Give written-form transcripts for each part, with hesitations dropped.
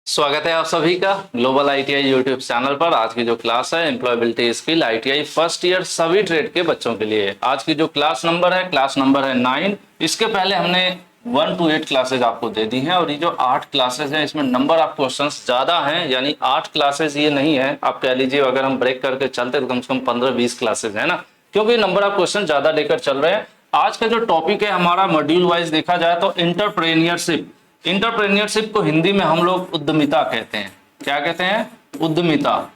स्वागत है आप सभी का ग्लोबल आईटीआई यूट्यूब चैनल पर। आज की जो क्लास है employability skill ITI first year सभी ट्रेड के बच्चों के लिए। आज की जो क्लास नंबर है 9। इसके पहले हमने 1 to 8 क्लासेज आपको दे दी हैं और ये जो 8 क्लासेज हैं इसमें नंबर ऑफ क्वेश्चंस ज्यादा हैं, यानी 8 क्लासेज ये नहीं है। आप कह लीजिए अगर हम ब्रेक करके चलते तो कम से कम 15-20 क्लासेज है ना, क्योंकि नंबर ऑफ क्वेश्चन ज्यादा लेकर चल रहे हैं। आज का जो टॉपिक है हमारा मॉड्यूल वाइज देखा जाए तो एंटरप्रेन्योरशिप। इंटरप्रेन्योरशिप को हिंदी में हम लोग उद्यमिता कहते हैं। क्या कहते हैं? उद्यमिता।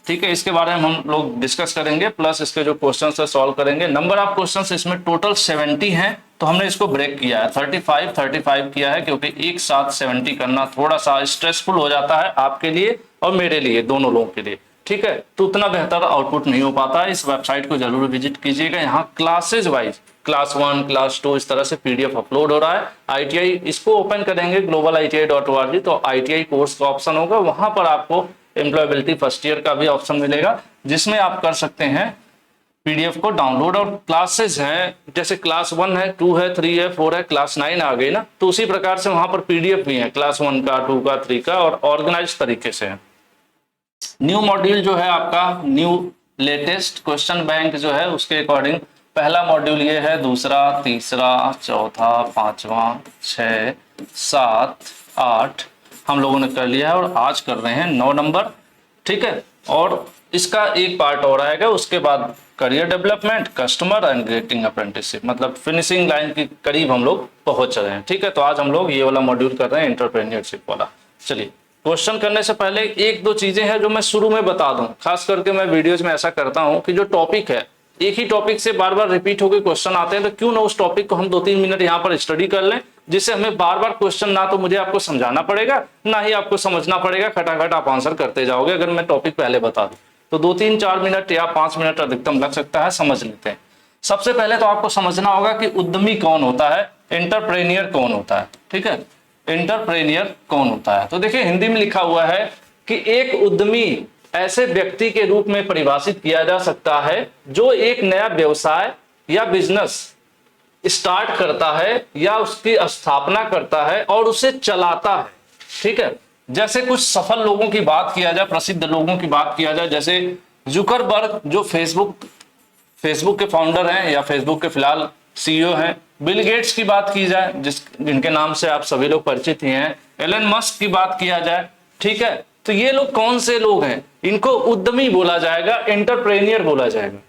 ठीक है, इसके बारे में हम लोग डिस्कस करेंगे, प्लस इसके जो क्वेश्चन है सॉल्व करेंगे। नंबर ऑफ क्वेश्चन इसमें टोटल 70 हैं, तो हमने इसको ब्रेक किया है 35 किया है, क्योंकि एक साथ 70 करना थोड़ा सा स्ट्रेसफुल हो जाता है आपके लिए और मेरे लिए, दोनों लोगों के लिए। ठीक है, तो उतना बेहतर आउटपुट नहीं हो पाता है। इस वेबसाइट को जरूर विजिट कीजिएगा। यहाँ क्लासेज वाइज क्लास 1 क्लास 2 इस तरह से पीडीएफ अपलोड हो रहा है। आईटीआई इसको ओपन करेंगे globaliti.org तो आईटीआई कोर्स का ऑप्शन होगा, वहां पर आपको एम्प्लॉयबिलिटी फर्स्ट ईयर का भी ऑप्शन मिलेगा, जिसमें आप कर सकते हैं पीडीएफ को डाउनलोड। और क्लासेज हैं जैसे क्लास 1 है, 2 है, 3 है, 4 है, क्लास 9 आ गई ना, तो उसी प्रकार से वहां पर पीडीएफ भी है क्लास 1 का, 2 का, 3 का, और ऑर्गेनाइज तरीके से है। न्यू मॉड्यूल जो है आपका न्यू लेटेस्ट क्वेश्चन बैंक जो है उसके अकॉर्डिंग पहला मॉड्यूल ये है, दूसरा, तीसरा, चौथा, 5वां, 6, 7, 8 हम लोगों ने कर लिया है और आज कर रहे हैं 9 नंबर। ठीक है, और इसका एक पार्ट और आएगा, उसके बाद career development, customer and getting apprenticeship, मतलब फिनिशिंग लाइन के करीब हम लोग पहुंच रहे हैं। ठीक है, तो आज हम लोग ये वाला मॉड्यूल कर रहे हैं एंटरप्रेन्योरशिप वाला। चलिए, क्वेश्चन करने से पहले एक दो चीजें हैं जो मैं शुरू में बता दूं। खास करके मैं वीडियोज में ऐसा करता हूं कि जो टॉपिक है एक ही टॉपिक से बार बार रिपीट होकर क्वेश्चन आते हैं, तो क्यों ना उस टॉपिक को हम 2-3 मिनट यहाँ पर स्टडी कर लें, जिससे हमें बार बार क्वेश्चन ना तो मुझे आपको समझाना पड़ेगा, ना ही आपको समझना पड़ेगा। खटाखट आप आंसर करते जाओगे अगर मैं टॉपिक पहले बता दूं तो 2-3-4 मिनट या 5 मिनट अधिकतम लग सकता है। समझ लेते हैं। सबसे पहले तो आपको समझना होगा कि उद्यमी कौन होता है, एंटरप्रेन्योर कौन होता है। ठीक है, एंटरप्रेन्योर कौन होता है? तो देखिए हिंदी में लिखा हुआ है कि एक उद्यमी ऐसे व्यक्ति के रूप में परिभाषित किया जा सकता है जो एक नया व्यवसाय या बिजनेस स्टार्ट करता है या उसकी स्थापना करता है और उसे चलाता है। ठीक है, जैसे कुछ सफल लोगों की बात किया जाए, प्रसिद्ध लोगों की बात किया जाए, जैसे जुकरबर्ग जो फेसबुक के फाउंडर हैं या फेसबुक के फिलहाल सीईओ हैं। बिल गेट्स की बात की जाए, जिनके नाम से आप सभी लोग परिचित ही हैं। एलन मस्क की बात किया जाए। ठीक है, तो ये लोग कौन से लोग हैं? इनको उद्यमी बोला जाएगा, एंटरप्रेन्योर बोला जाएगा।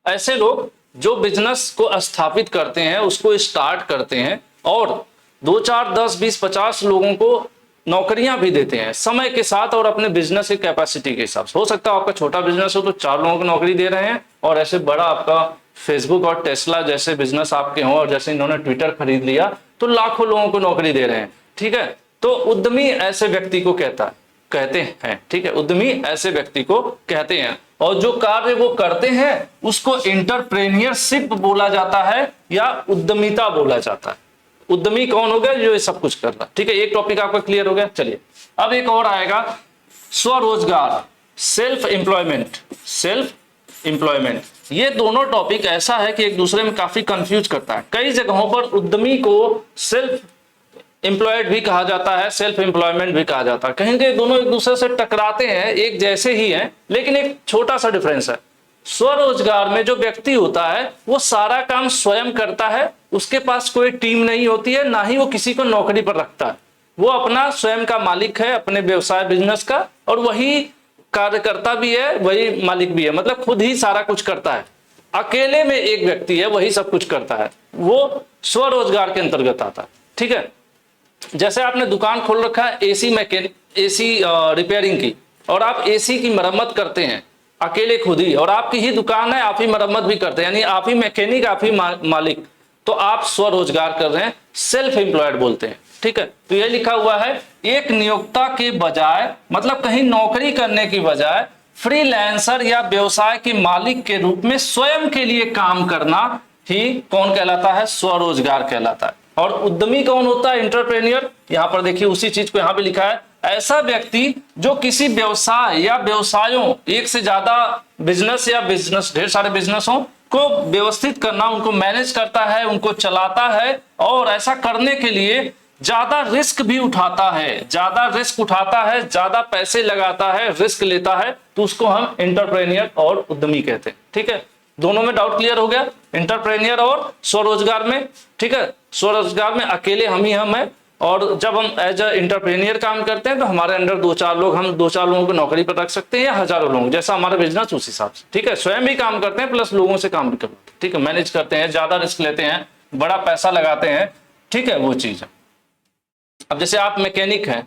ऐसे लोग जो बिजनेस को स्थापित करते हैं, उसको स्टार्ट करते हैं और 2, 4, 10, 20, 50 लोगों को नौकरियां भी देते हैं समय के साथ और अपने बिजनेस की कैपेसिटी के हिसाब से। हो सकता है आपका छोटा बिजनेस हो तो 4 लोगों को नौकरी दे रहे हैं, और ऐसे बड़ा आपका फेसबुक और टेस्ला जैसे बिजनेस आपके हों, और जैसे इन्होंने ट्विटर खरीद लिया तो लाखों लोगों को नौकरी दे रहे हैं। ठीक है, तो उद्यमी ऐसे व्यक्ति को कहते हैं। ठीक है, उद्यमी ऐसे व्यक्ति को कहते हैं, और जो कार्य वो करते हैं उसको एंटरप्रेन्योरशिप बोला जाता है या उद्यमिता बोला जाता है। उद्यमी कौन हो गया? जो ये सब कुछ कर रहा है। ठीक है, एक टॉपिक आपका क्लियर हो गया। चलिए, अब एक और आएगा, स्वरोजगार, सेल्फ एम्प्लॉयमेंट। ये दोनों टॉपिक ऐसा है कि एक दूसरे में काफी कंफ्यूज करता है। कई जगहों पर उद्यमी को सेल्फ एम्प्लॉयड भी कहा जाता है, सेल्फ एम्प्लॉयमेंट भी कहा जाता है। कहीं के दोनों एक दूसरे से टकराते हैं, एक जैसे ही हैं, लेकिन एक छोटा सा डिफरेंस है। स्वरोजगार में जो व्यक्ति होता है वो सारा काम स्वयं करता है, उसके पास कोई टीम नहीं होती है, ना ही वो किसी को नौकरी पर रखता है। वो अपना स्वयं का मालिक है अपने व्यवसाय बिजनेस का, और वही कार्यकर्ता भी है, वही मालिक भी है, मतलब खुद ही सारा कुछ करता है। अकेले में एक व्यक्ति है, वही सब कुछ करता है, वो स्वरोजगार के अंतर्गत आता है। ठीक है, जैसे आपने दुकान खोल रखा है एसी रिपेयरिंग की, और आप एसी की मरम्मत करते हैं अकेले खुद ही, और आपकी ही दुकान है, आप ही मरम्मत भी करते हैं, यानी आप ही मैकेनिक, आप ही मालिक, तो आप स्वरोजगार कर रहे हैं, सेल्फ एम्प्लॉयड बोलते हैं। ठीक है, तो ये लिखा हुआ है, एक नियोक्ता के बजाय, मतलब कहीं नौकरी करने की बजाय फ्रीलांसर या व्यवसाय के मालिक के रूप में स्वयं के लिए काम करना ही कौन कहलाता है? स्वरोजगार कहलाता है। और उद्यमी कौन होता है? एंटरप्रेन्योर। यहां पर देखिए उसी चीज को यहां पे लिखा है, ऐसा व्यक्ति जो किसी व्यवसाय या व्यवसायों, एक से ज्यादा बिजनेस या बिजनेस, ढेर सारे बिजनेसों को व्यवस्थित करना, उनको मैनेज करता है, उनको चलाता है, और ऐसा करने के लिए ज्यादा रिस्क भी उठाता है, ज्यादा रिस्क उठाता है, ज्यादा पैसे लगाता है, रिस्क लेता है, तो उसको हम एंटरप्रेन्योर और उद्यमी कहते हैं। ठीक है, दोनों में डाउट क्लियर हो गया, एंटरप्रेन्योर और स्वरोजगार में। ठीक है, स्वरोजगार में अकेले हम ही हम हैं, और जब हम एज अ एंटरप्रेन्योर काम करते हैं तो हमारे अंडर दो चार लोग, हम दो चार लोगों को नौकरी पर रख सकते हैं या हजारों लोग, जैसा हमारा बिजनेस उस हिसाब से। ठीक है, स्वयं भी काम करते हैं प्लस लोगों से काम भी करते हैं। ठीक है, मैनेज करते हैं, ज्यादा रिस्क लेते हैं, बड़ा पैसा लगाते हैं। ठीक है, वो चीज है। अब जैसे आप मैकेनिक हैं,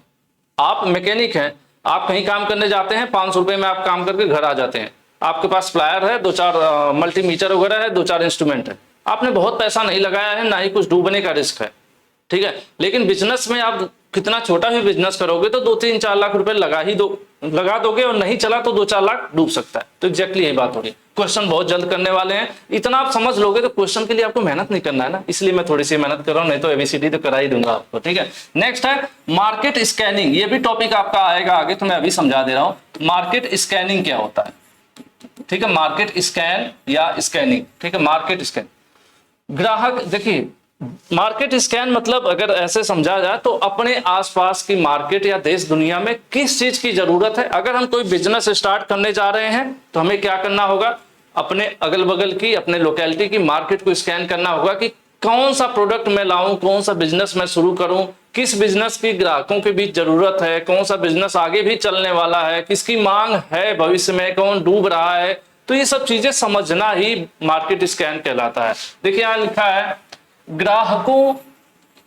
आप कहीं काम करने जाते हैं, 500 रुपए में आप काम करके घर आ जाते हैं, आपके पास प्लायर है, दो चार मल्टीमीटर वगैरह है, दो चार इंस्ट्रूमेंट है, आपने बहुत पैसा नहीं लगाया है, ना ही कुछ डूबने का रिस्क है। ठीक है, लेकिन बिजनेस में आप कितना छोटा भी बिजनेस करोगे तो 2-3-4 लाख रुपए लगा दोगे, और नहीं चला तो 2-4 लाख डूब सकता है। तो एग्जैक्टली यही बात हो रही है। क्वेश्चन बहुत जल्द करने वाले हैं, इतना आप समझ लोगे तो क्वेश्चन के लिए आपको मेहनत नहीं करना है ना, इसलिए मैं थोड़ी सी मेहनत कर रहा हूं, नहीं तो एबीसीडी तो करा ही दूंगा आपको। ठीक है, नेक्स्ट है मार्केट स्कैनिंग। ये भी टॉपिक आपका आएगा आगे, तो मैं अभी समझा दे रहा हूं मार्केट स्कैनिंग क्या होता है। ठीक है, मार्केट स्कैन या स्कैनिंग। ठीक है, मार्केट स्कैन, ग्राहक, देखिए मार्केट स्कैन मतलब अगर ऐसे समझा जाए तो अपने आसपास की मार्केट या देश दुनिया में किस चीज की जरूरत है। अगर हम कोई बिजनेस स्टार्ट करने जा रहे हैं तो हमें क्या करना होगा, अपने अगल बगल की, अपने लोकेलिटी की मार्केट को स्कैन करना होगा कि कौन सा प्रोडक्ट मैं लाऊं, कौन सा बिजनेस मैं शुरू करूं, किस बिजनेस की ग्राहकों के बीच जरूरत है, कौन सा बिजनेस आगे भी चलने वाला है, किसकी मांग है भविष्य में, कौन डूब रहा है। तो ये सब चीजें समझना ही मार्केट स्कैन कहलाता है। देखिए यहां लिखा है ग्राहकों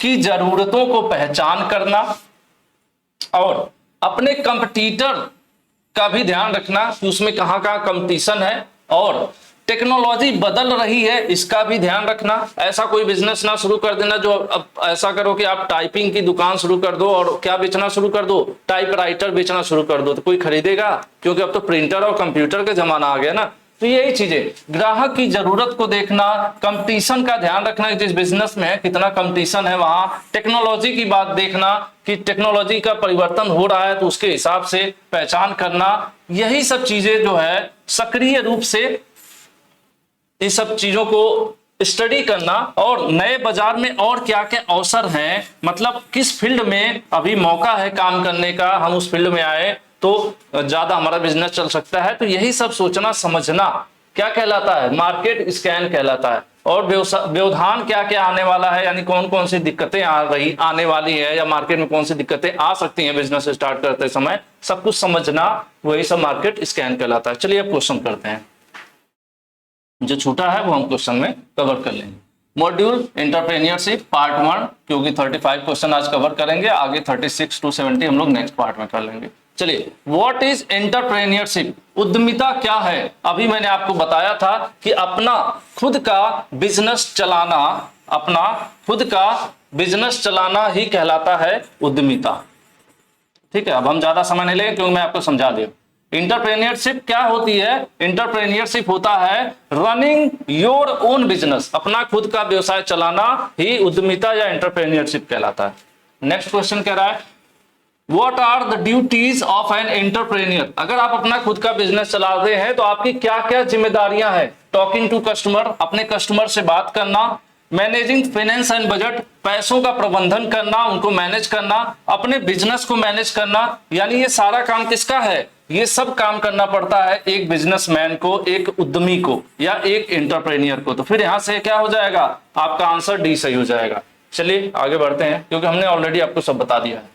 की जरूरतों को पहचान करना और अपने कंपटीटर का भी ध्यान रखना कि उसमें कहां कहां कंपटीशन है, और टेक्नोलॉजी बदल रही है इसका भी ध्यान रखना। ऐसा कोई बिजनेस ना शुरू कर देना जो अब ऐसा करो कि आप टाइपिंग की दुकान शुरू कर दो और क्या बेचना शुरू कर दो, टाइपराइटर बेचना शुरू कर दो, तो कोई खरीदेगा? क्योंकि अब तो प्रिंटर और कंप्यूटर का जमाना आ गया ना। तो यही चीजें, ग्राहक की जरूरत को देखना, कंपटीशन का ध्यान रखना, जिस बिजनेस में कितना कंपटीशन है वहां, टेक्नोलॉजी की बात देखना कि टेक्नोलॉजी का परिवर्तन हो रहा है तो उसके हिसाब से पहचान करना। यही सब चीजें जो है सक्रिय रूप से इन सब चीजों को स्टडी करना, और नए बाजार में और क्या क्या अवसर हैं, मतलब किस फील्ड में अभी मौका है काम करने का, हम उस फील्ड में आए तो ज्यादा हमारा बिजनेस चल सकता है। तो यही सब सोचना समझना क्या कहलाता है, मार्केट स्कैन कहलाता है। और व्यवधान क्या क्या आने वाला है, यानी कौन कौन सी दिक्कतें आने वाली है, या मार्केट में कौन सी दिक्कतें आ सकती हैं बिजनेस स्टार्ट करते समय, सब कुछ समझना, वही सब मार्केट स्कैन कहलाता है। चलिए अब क्वेश्चन करते हैं, जो छूटा है वो हम क्वेश्चन में कवर कर लेंगे। मॉड्यूल एंटरप्रेन्योरशिप पार्ट 1, क्योंकि 35 क्वेश्चन आज कवर करेंगे, आगे 36 to 70 हम लोग नेक्स्ट पार्ट में कर लेंगे। चलिए, व्हाट इज एंटरप्रेन्योरशिप, उद्यमिता क्या है। अभी मैंने आपको बताया था कि अपना खुद का बिजनेस चलाना, अपना खुद का बिजनेस चलाना ही कहलाता है उद्यमिता। ठीक है, अब हम ज्यादा समय नहीं लेंगे क्योंकि मैं आपको समझा दिया। इंटरप्रेन्योरशिप क्या होती है, इंटरप्रेन्योरशिप होता है रनिंग योर ओन बिजनेस, अपना खुद का व्यवसाय चलाना ही उद्यमिता या इंटरप्रेन्योरशिप कहलाता है। नेक्स्ट क्वेश्चन कह रहा है what are the duties of an entrepreneur, अगर आप अपना खुद का बिजनेस चला रहे हैं तो आपकी क्या क्या जिम्मेदारियां हैं। टॉकिंग टू कस्टमर, अपने कस्टमर से बात करना, मैनेजिंग फाइनेंस एंड बजट, पैसों का प्रबंधन करना, उनको मैनेज करना, अपने बिजनेस को मैनेज करना, यानी ये सारा काम किसका है, ये सब काम करना पड़ता है एक बिजनेसमैन को, एक उद्यमी को, या एक एंटरप्रेन्योर को। तो फिर यहां से क्या हो जाएगा, आपका आंसर डी सही हो जाएगा। चलिए आगे बढ़ते हैं, क्योंकि हमने ऑलरेडी आपको सब बता दिया है।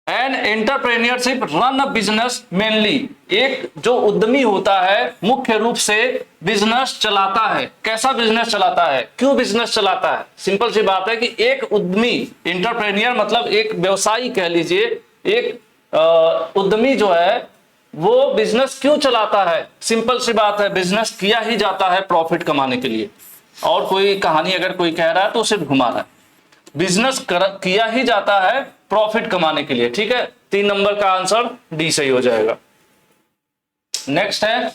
N entrepreneurship run a business mainly, एक जो उद्यमी होता है मुख्य रूप से बिजनेस चलाता है। कैसा बिजनेस चलाता है, क्यों बिजनेस चलाता है, सिंपल सी बात है कि एक उद्यमी, एंटरप्रेन्योर मतलब एक व्यवसायी कह लीजिए, एक उद्यमी जो है वो बिजनेस क्यों चलाता है, सिंपल सी बात है, बिजनेस किया ही जाता है प्रॉफिट कमाने के लिए। और कोई कहानी अगर कोई कह रहा है तो सिर्फ घुमा रहा है, बिजनेस किया ही जाता है प्रॉफिट कमाने के लिए। ठीक है, 3 नंबर का आंसर डी सही हो जाएगा। नेक्स्ट है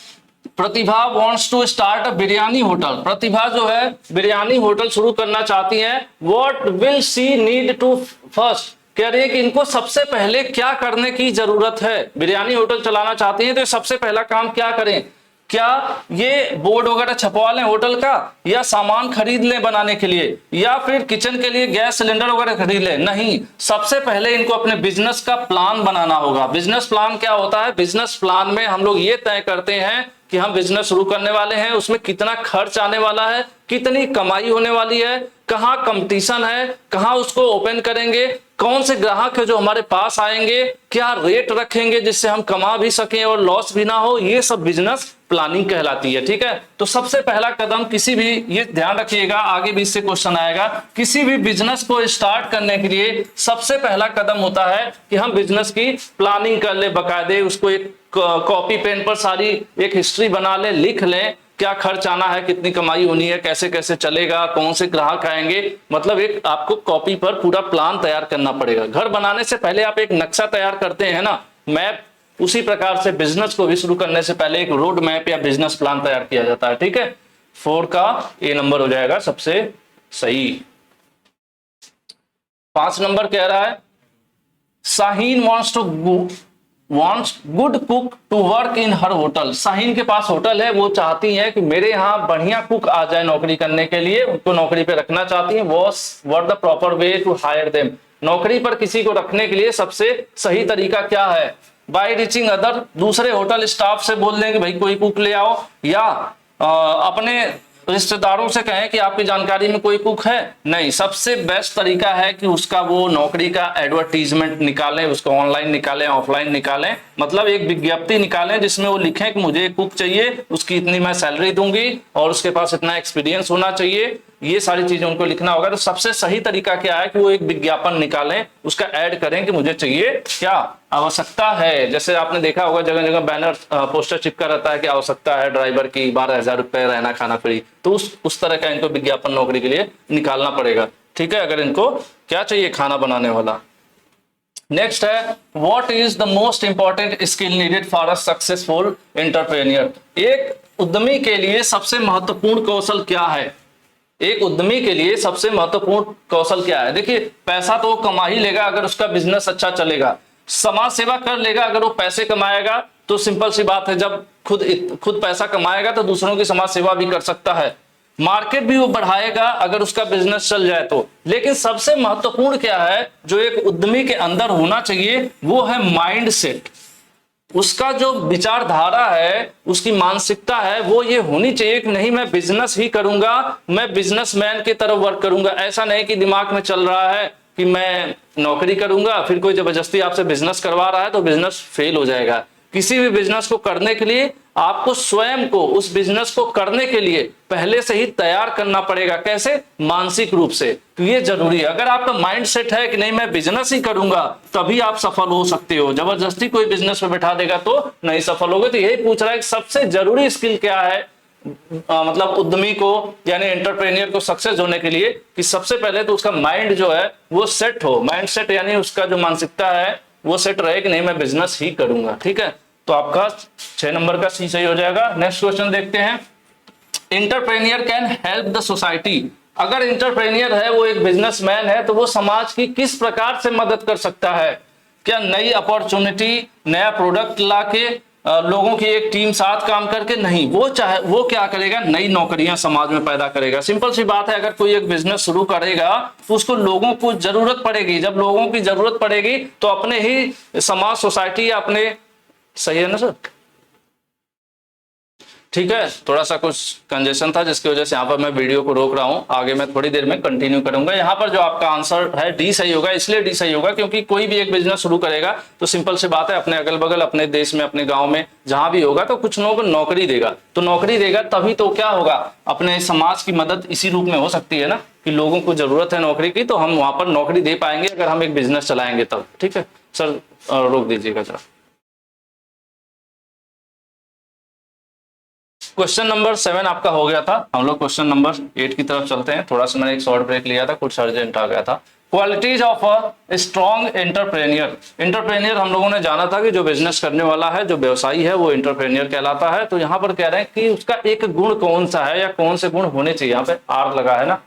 Pratibha wants to start a biryani hotel, Pratibha जो है बिरयानी होटल शुरू करना चाहती है। What will she need to first, कह रही है कि इनको सबसे पहले क्या करने की जरूरत है। बिरयानी होटल चलाना चाहती है तो सबसे पहला काम क्या करें, क्या ये बोर्ड वगैरह छपवा लें होटल का, या सामान खरीद लें बनाने के लिए, या फिर किचन के लिए गैस सिलेंडर वगैरह खरीद लें? नहीं, सबसे पहले इनको अपने बिजनेस का प्लान बनाना होगा। बिजनेस प्लान क्या होता है? बिजनेस प्लान में हम लोग ये तय करते हैं कि हम बिजनेस शुरू करने वाले हैं, उसमें कितना खर्च आने वाला है, कितनी कमाई होने वाली है, कहां कंपटीशन है, कहां उसको ओपन करेंगे, कौन से ग्राहक है जो हमारे पास आएंगे, क्या रेट रखेंगे जिससे हम कमा भी सकें और लॉस भी ना हो। ये सब बिजनेस प्लानिंग कहलाती है। ठीक है, तो सबसे पहला कदम किसी भी, ये ध्यान रखिएगा, आगे भी इससे क्वेश्चन आएगा, किसी भी बिजनेस को स्टार्ट करने के लिए सबसे पहला कदम होता है कि हम बिजनेस की प्लानिंग कर ले, बकायदे उसको एक कॉपी पेन पर सारी एक हिस्ट्री बना ले, लिख लें क्या खर्च आना है, कितनी कमाई होनी है, कैसे कैसे चलेगा, कौन से ग्राहक आएंगे। मतलब एक आपको कॉपी पर पूरा प्लान तैयार करना पड़ेगा। घर बनाने से पहले आप एक नक्शा तैयार करते हैं ना, मैप, उसी प्रकार से बिजनेस को भी शुरू करने से पहले एक रोड मैप या बिजनेस प्लान तैयार किया जाता है। ठीक है, 4 का ए नंबर हो जाएगा सबसे सही। 5 नंबर कह रहा है Shaheen wants good cook to work in her hotel. Shaheen के पास होटल है, वो चाहती है कि मेरे यहाँ बढ़िया कुक आ जाए नौकरी करने के लिए, उनको नौकरी पे रखना चाहती है। What the proper way to hire them. नौकरी पर किसी को रखने के लिए सबसे सही तरीका क्या है? बाय रीचिंग अदर, दूसरे होटल स्टाफ से बोल दें कि भाई कोई कुक ले आओ, या अपने रिश्तेदारों से कहें कि आपकी जानकारी में कोई कुक है? नहीं, सबसे बेस्ट तरीका है कि उसका वो नौकरी का एडवर्टीजमेंट निकालें, उसको ऑनलाइन निकालें, ऑफलाइन निकालें, मतलब एक विज्ञप्ति निकालें जिसमें वो लिखें कि मुझे कुक चाहिए, उसकी इतनी मैं सैलरी दूंगी और उसके पास इतना एक्सपीरियंस होना चाहिए। ये सारी चीजें उनको लिखना होगा। तो सबसे सही तरीका क्या है कि वो एक विज्ञापन निकालें, उसका ऐड करें कि मुझे चाहिए, क्या आवश्यकता है। जैसे आपने देखा होगा जगह जगह बैनर पोस्टर चिपका रहता है कि आवश्यकता है ड्राइवर की 12,000 रुपए, रहना खाना फ्री। तो उस तरह का इनको विज्ञापन नौकरी के लिए निकालना पड़ेगा। ठीक है, अगर इनको क्या चाहिए, खाना बनाने वाला। नेक्स्ट है what is the most important skill needed for a successful entrepreneur. एक उद्यमी के लिए सबसे महत्वपूर्ण कौशल क्या है? एक उद्यमी के लिए सबसे महत्वपूर्ण कौशल क्या है? देखिए, पैसा तो वो कमा ही लेगा अगर उसका बिजनेस अच्छा चलेगा, समाज सेवा कर लेगा अगर वो पैसे कमाएगा, तो सिंपल सी बात है, जब खुद पैसा कमाएगा तो दूसरों की समाज सेवा भी कर सकता है, मार्केट भी वो बढ़ाएगा अगर उसका बिजनेस चल जाए तो। लेकिन सबसे महत्वपूर्ण क्या है जो एक उद्यमी के अंदर होना चाहिए, वो है माइंड सेट। उसका जो विचारधारा है, उसकी मानसिकता है, वो ये होनी चाहिए कि नहीं मैं बिजनेस ही करूंगा, मैं बिजनेसमैन की तरफ वर्क करूंगा। ऐसा नहीं कि दिमाग में चल रहा है कि मैं नौकरी करूंगा, फिर कोई जबरदस्ती आपसे बिजनेस करवा रहा है तो बिजनेस फेल हो जाएगा। किसी भी बिजनेस को करने के लिए आपको स्वयं को उस बिजनेस को करने के लिए पहले से ही तैयार करना पड़ेगा। कैसे? मानसिक रूप से। तो ये जरूरी है। अगर आपका माइंड सेट है कि नहीं मैं बिजनेस ही करूंगा, तभी आप सफल हो सकते हो। जबरदस्ती कोई बिजनेस पे बैठा देगा तो नहीं सफल होगे। तो यही पूछ रहा है कि सबसे जरूरी स्किल क्या है मतलब उद्यमी को यानी एंटरप्रेन्योर को सक्सेस होने के लिए, कि सबसे पहले तो उसका माइंड जो है वो सेट हो। माइंड सेट यानी उसका जो मानसिकता है वो सेट रहे कि नहीं मैं बिजनेस ही करूंगा। ठीक है, तो आपका 6 नंबर का सी सही हो जाएगा। नेक्स्ट क्वेश्चन देखते हैं। Entrepreneur can help the society. अगर एंटरप्रेन्योर है, वो एक बिजनेसमैन है, तो वो समाज की किस प्रकार से मदद कर सकता है? क्या नई अपॉर्चुनिटी, नया प्रोडक्ट लाके, लोगों की एक टीम साथ काम करके? नहीं, वो क्या करेगा, नई नौकरियां समाज में पैदा करेगा। सिंपल सी बात है, अगर कोई एक बिजनेस शुरू करेगा तो उसको लोगों को जरूरत पड़ेगी। जब लोगों की जरूरत पड़ेगी तो अपने ही समाज, सोसाइटी या अपने, सही है ना सर? ठीक है, थोड़ा सा कुछ कंजेशन था जिसकी वजह से यहाँ पर मैं वीडियो को रोक रहा हूँ। आगे मैं थोड़ी देर में कंटिन्यू करूंगा। यहाँ पर जो आपका आंसर है डी सही होगा। इसलिए डी सही होगा क्योंकि कोई भी एक बिजनेस शुरू करेगा तो सिंपल सी बात है, अपने अगल बगल, अपने देश में, अपने गांव में जहां भी होगा तो कुछ लोगों को नौकरी देगा। तो नौकरी देगा तभी तो क्या होगा, अपने समाज की मदद इसी रूप में हो सकती है ना, कि लोगों को जरूरत है नौकरी की, तो हम वहां पर नौकरी दे पाएंगे अगर हम एक बिजनेस चलाएंगे तब। ठीक है सर, रोक दीजिएगा जरा। क्वेश्चन नंबर 7 आपका हो गया था। हम लोग क्वेश्चन नंबर 8 की तरफ चलते हैं। थोड़ा सा मैंने एक शॉर्ट ब्रेक लिया था, कुछ अर्जेंट आ गया था। Qualities of a strong entrepreneur. Entrepreneur हम लोगों ने जाना था कि जो बिजनेस करने वाला है, जो व्यवसायी है, वो एंटरप्रेन्योर कहलाता है। तो यहाँ पर कह रहे हैं कि उसका एक गुण कौन सा है या कौन से गुण होने चाहिए। यहाँ पे आर लगा है ना,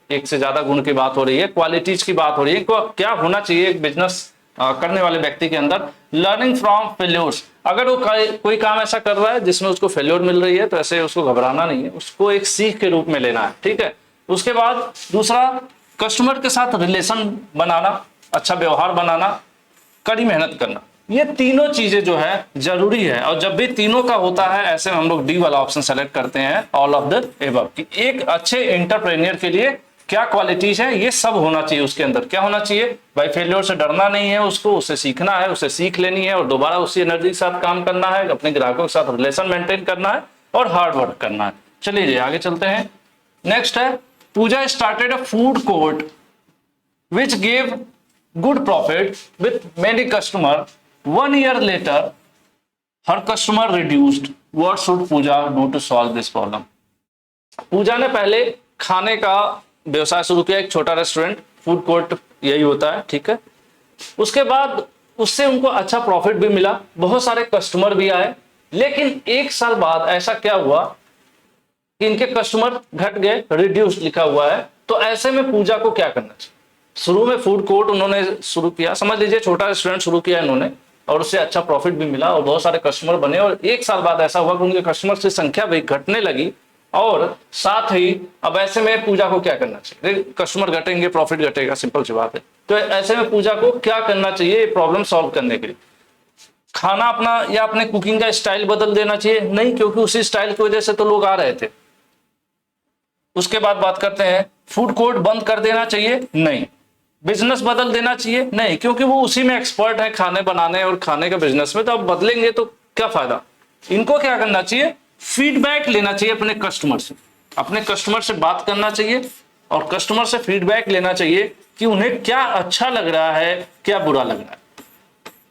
एक से ज्यादा गुण की बात हो रही है, क्वालिटीज की बात हो रही है। क्या होना चाहिए एक बिजनेस करने वाले व्यक्ति के अंदर लर्निंग फ्रॉम फेल्योर्स, अगर वो कोई काम ऐसा कर रहा है जिसमें उसको फेल्योर मिल रही है तो ऐसे उसको घबराना नहीं है, उसको एक सीख के रूप में लेना है, ठीक है। उसके बाद दूसरा, कस्टमर के साथ रिलेशन बनाना, अच्छा व्यवहार बनाना, कड़ी मेहनत करना, ये तीनों चीजें जो है जरूरी है। और जब भी तीनों का होता है ऐसे में हम लोग डी वाला ऑप्शन सेलेक्ट करते हैं, ऑल ऑफ द एबव, कि एक अच्छे एंटरप्रेन्योर के लिए क्या क्वालिटीज है, ये सब होना चाहिए उसके अंदर। क्या होना चाहिए भाई? फेलियर से डरना नहीं है उसको, उससे सीखना है, उससे सीख लेनी है और दोबारा उसी एनर्जी के साथ काम करना है, अपने ग्राहकों के साथ रिलेशन मेंटेन करना है और हार्ड वर्क करना है। चलिए आगे चलते हैं। नेक्स्ट है, Puja started a food court which gave good profit with many customer. 1 year later, her customer reduced. What should Pooja do to solve this problem? पूजा ने पहले खाने का व्यवसाय शुरू किया, एक छोटा रेस्टोरेंट, फूड कोर्ट यही होता है, ठीक है। उसके बाद उससे उनको अच्छा प्रॉफिट भी मिला, बहुत सारे कस्टमर भी आए, लेकिन 1 साल बाद ऐसा क्या हुआ कि इनके कस्टमर घट गए, रिड्यूस लिखा हुआ है। तो ऐसे में पूजा को क्या करना चाहिए? शुरू में फूड कोर्ट उन्होंने शुरू किया, समझ लीजिए छोटा रेस्टोरेंट शुरू किया इन्होंने, और उससे अच्छा प्रॉफिट भी मिला और बहुत सारे कस्टमर बने, और 1 साल बाद ऐसा हुआ कि उनके कस्टमर की संख्या भी घटने लगी, और साथ ही अब ऐसे में पूजा को क्या करना चाहिए? कस्टमर घटेंगे, प्रॉफिट घटेगा, सिंपल सी बात है। तो ऐसे में पूजा को क्या करना चाहिए प्रॉब्लम सॉल्व करने के लिए? खाना अपना या अपने कुकिंग का स्टाइल बदल देना चाहिए? नहीं, क्योंकि उसी स्टाइल की वजह से तो लोग आ रहे थे। उसके बाद बात करते हैं, फूड कोर्ट बंद कर देना चाहिए? नहीं। बिजनेस बदल देना चाहिए? नहीं, क्योंकि वो उसी में एक्सपर्ट है, खाने बनाने और खाने के बिजनेस में, तो अब बदलेंगे तो क्या फायदा। इनको क्या करना चाहिए? फीडबैक लेना चाहिए अपने कस्टमर से, अपने कस्टमर से बात करना चाहिए और कस्टमर से फीडबैक लेना चाहिए कि उन्हें क्या अच्छा लग रहा है, क्या बुरा लग रहा है।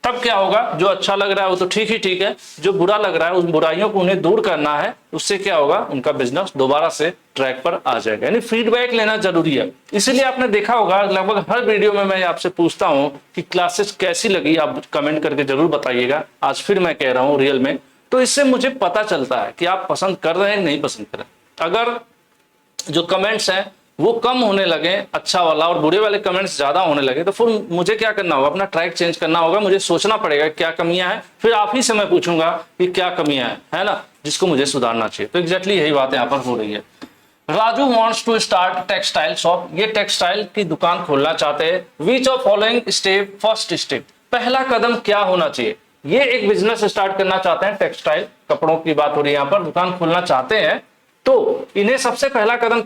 तब क्या होगा? जो अच्छा लग रहा है वो तो ठीक ही ठीक है, जो बुरा लग रहा है उस बुराइयों को उन्हें दूर करना है, उससे क्या होगा? उनका बिजनेस दोबारा से ट्रैक पर आ जाएगा। यानी फीडबैक लेना जरूरी है। इसीलिए आपने देखा होगा लगभग हर वीडियो में मैं आपसे पूछता हूं कि क्लासेस कैसी लगी, आप कमेंट करके जरूर बताइएगा। आज फिर मैं कह रहा हूं रियल में, तो इससे मुझे पता चलता है कि आप पसंद कर रहे हैं नहीं पसंद कर रहे। अगर जो कमेंट्स हैं वो कम होने लगे, अच्छा वाला, और बुरे वाले कमेंट्स ज्यादा होने लगे, तो फिर मुझे क्या करना होगा? अपना ट्रैक चेंज करना होगा, मुझे सोचना पड़ेगा क्या कमियां हैं, फिर आप ही से मैं पूछूंगा कि क्या कमियां हैं, है ना, जिसको मुझे सुधारना चाहिए। तो एग्जैक्टली यही बात यहाँ पर हो रही है। Raju wants to start textile shop, ये टेक्सटाइल की दुकान खोलना चाहते हैं। Which of following step, first step, पहला कदम क्या होना चाहिए? ये एक बिजनेस स्टार्ट करना चाहते हैं, टेक्सटाइल कपड़ों की बात हो रही है यहाँ पर, दुकान खोलना चाहते हैं, तो इन्हें सबसे पहला कदम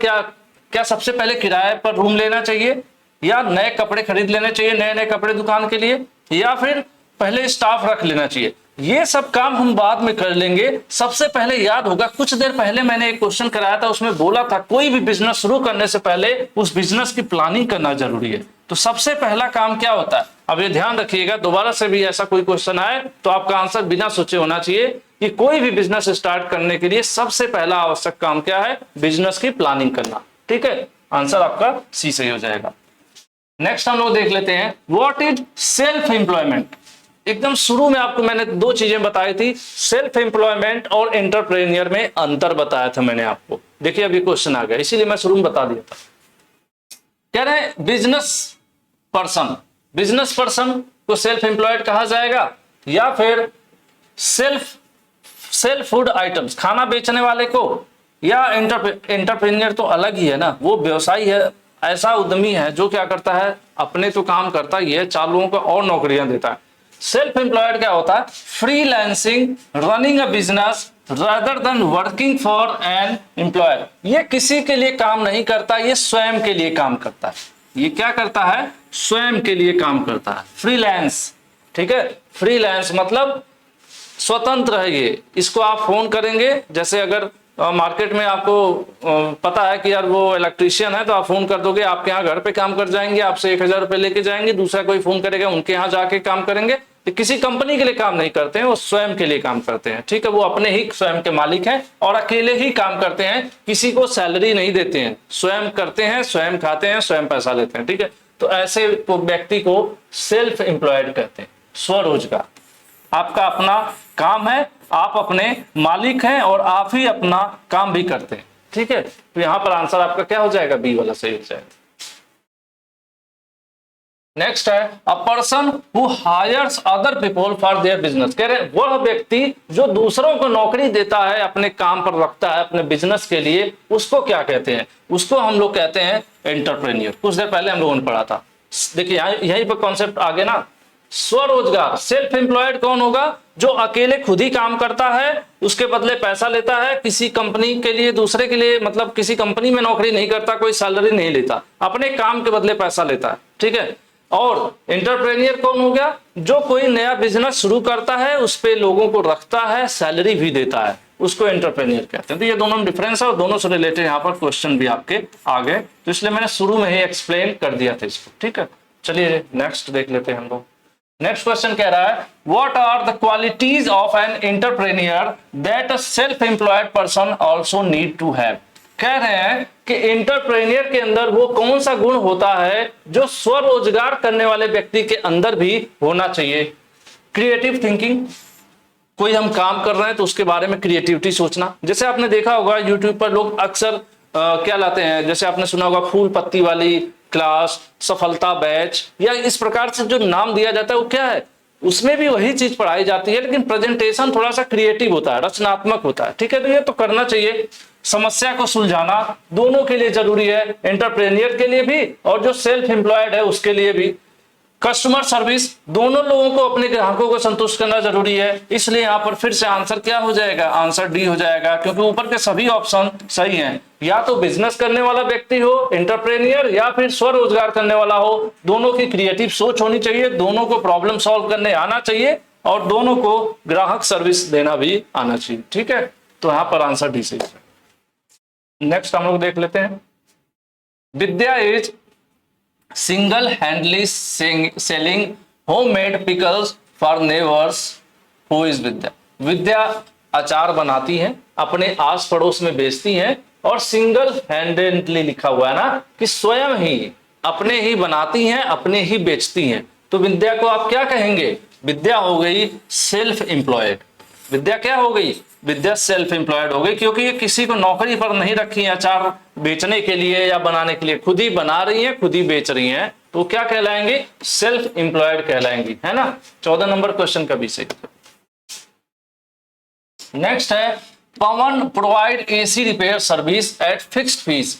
क्या सबसे पहले किराए पर रूम लेना चाहिए, या नए कपड़े खरीद लेने चाहिए, नए नए कपड़े दुकान के लिए, या फिर पहले स्टाफ रख लेना चाहिए? ये सब काम हम बाद में कर लेंगे। सबसे पहले याद होगा, कुछ देर पहले मैंने एक क्वेश्चन कराया था, उसमें बोला था कोई भी बिजनेस शुरू करने से पहले उस बिजनेस की प्लानिंग करना जरूरी है। तो सबसे पहला काम क्या होता है? अब ये ध्यान रखिएगा, दोबारा से भी ऐसा कोई क्वेश्चन आए तो आपका आंसर बिना सोचे होना चाहिए कि कोई भी बिजनेस स्टार्ट करने के लिए सबसे पहला आवश्यक काम क्या है? बिजनेस की प्लानिंग करना, ठीक है। आंसर आपका सी सही हो जाएगा। नेक्स्ट हम लोग देख लेते हैं, व्हाट इज सेल्फ एम्प्लॉयमेंट। एकदम शुरू में आपको मैंने 2 चीजें बताई थी, सेल्फ एम्प्लॉयमेंट और एंटरप्रेन्योर में अंतर बताया था मैंने आपको। देखिए अभी क्वेश्चन आ गया, इसीलिए मैं शुरू में बता दिया था। कह रहे हैं बिजनेस पर्सन को सेल्फ एम्प्लॉयड कहा जाएगा, या फिर सेल्फ फूड आइटम्स, खाना बेचने वाले को, या एंटरप्रेन्योर तो अलग ही है ना, वो व्यवसायी है, ऐसा उद्यमी है जो क्या करता है, अपने तो काम करता ही है, 4 लोगों को और नौकरियां देता है। सेल्फ एम्प्लॉयड क्या होता है? Freelancing, running a business rather than working for an employer. ये किसी के लिए काम नहीं करता, ये स्वयं के लिए काम करता है। ये क्या करता है? स्वयं के लिए काम करता है, फ्रीलांस, ठीक है। फ्रीलांस मतलब स्वतंत्र है ये। इसको आप फोन करेंगे, जैसे अगर मार्केट में आपको पता है कि यार वो इलेक्ट्रीशियन है, तो आप फोन कर दोगे, आपके यहाँ घर पे काम कर जाएंगे, आपसे 1000 रुपए लेके जाएंगे, दूसरा कोई फोन करेगा, उनके यहाँ जाके काम करेंगे। तो किसी कंपनी के लिए काम नहीं करते हैं, वो स्वयं के लिए काम करते हैं, ठीक है। वो अपने ही स्वयं के मालिक हैं और अकेले ही काम करते हैं, किसी को सैलरी नहीं देते हैं, स्वयं करते हैं, स्वयं खाते हैं, स्वयं पैसा लेते हैं, ठीक है। तो ऐसे व्यक्ति को सेल्फ एम्प्लॉयड कहते हैं, स्वरोजगार। आपका अपना काम है, आप अपने मालिक हैं और आप ही अपना काम भी करते हैं, ठीक है। तो यहां पर आंसर आपका क्या हो जाएगा? बी वाला सही हो जाएगा। नेक्स्ट है a person who hires other people for their business. कह रहे हैं वह व्यक्ति जो दूसरों को नौकरी देता है, अपने काम पर रखता है अपने बिजनेस के लिए, उसको क्या कहते हैं? उसको हम लोग कहते हैं एंटरप्रेन्योर। कुछ देर पहले हम लोगों ने पढ़ा था। देखिए यहीं पर कॉन्सेप्ट आगे ना, स्वरोजगार। सेल्फ एम्प्लॉयड कौन होगा? जो अकेले खुद ही काम करता है, उसके बदले पैसा लेता है, किसी कंपनी के लिए, दूसरे के लिए, मतलब किसी कंपनी में नौकरी नहीं करता, कोई सैलरी नहीं लेता, अपने काम के बदले पैसा लेता है। ठीक है। और एंटरप्रेन्योर कौन हो गया? जो कोई नया बिजनेस शुरू करता है, उस पे लोगों को रखता है, सैलरी भी देता है, उसको एंटरप्रेन्योर कहते हैं। तो ये दोनों में डिफरेंस है और दोनों से रिलेटेड यहाँ पर क्वेश्चन भी आपके आ गए, तो इसलिए मैंने शुरू में ही एक्सप्लेन कर दिया था इसको। ठीक है, चलिए नेक्स्ट देख लेते हैं हम लोग। नेक्स्ट क्वेश्चन कह रहा है what are the qualities of an entrepreneur that a self employed person also need to have. कह रहे हैं कि एंटरप्रेन्योर के अंदर वो कौन सा गुण होता है जो स्वरोजगार करने वाले व्यक्ति के अंदर भी होना चाहिए? क्रिएटिव थिंकिंग, कोई हम काम कर रहे हैं तो उसके बारे में क्रिएटिविटी सोचना। जैसे आपने देखा होगा यूट्यूब पर लोग अक्सर क्या लाते हैं, जैसे आपने सुना होगा फूल पत्ती वाली क्लास, सफलता बैच, या इस प्रकार से जो नाम दिया जाता है वो क्या है? उसमें भी वही चीज पढ़ाई जाती है, लेकिन प्रेजेंटेशन थोड़ा सा क्रिएटिव होता है, रचनात्मक होता है। ठीक है, तो ये तो करना चाहिए। समस्या को सुलझाना दोनों के लिए जरूरी है, एंटरप्रेन्योर के लिए भी और जो सेल्फ एम्प्लॉयड है उसके लिए भी। कस्टमर सर्विस, दोनों लोगों को, अपने ग्राहकों को संतुष्ट करना जरूरी है। इसलिए यहाँ पर फिर से आंसर क्या हो जाएगा? आंसर डी हो जाएगा, क्योंकि ऊपर के सभी ऑप्शन सही हैं। या तो बिजनेस करने वाला व्यक्ति हो एंटरप्रेन्योर, या फिर स्वरोजगार करने वाला हो। दोनों की क्रिएटिव सोच होनी चाहिए, दोनों को प्रॉब्लम सॉल्व करने आना चाहिए और दोनों को ग्राहक सर्विस देना भी आना चाहिए। ठीक है, तो यहाँ पर आंसर डी सही है। नेक्स्ट हम लोग देख लेते हैं। Vidya is single handedly selling homemade pickles for neighbours. Who is Vidya? Vidya अचार बनाती है, अपने आस पड़ोस में बेचती है, और सिंगल हैंडेडली लिखा हुआ है ना कि स्वयं ही अपने ही बनाती हैं, अपने ही बेचती हैं। तो विद्या को आप क्या कहेंगे? विद्या हो गई सेल्फ एम्प्लॉयड। विद्या क्या हो गई? विद्या सेल्फ एम्प्लॉयड हो गई, क्योंकि ये किसी को नौकरी पर नहीं रखी है अचार बेचने के लिए या बनाने के लिए, खुद ही बना रही है, खुद ही बेच रही हैं, तो क्या कहलाएंगे? सेल्फ एम्प्लॉयड कहलाएंगी, है ना। 14 नंबर क्वेश्चन का भी सही। नेक्स्ट है Pawan provide AC repair service at fixed fees.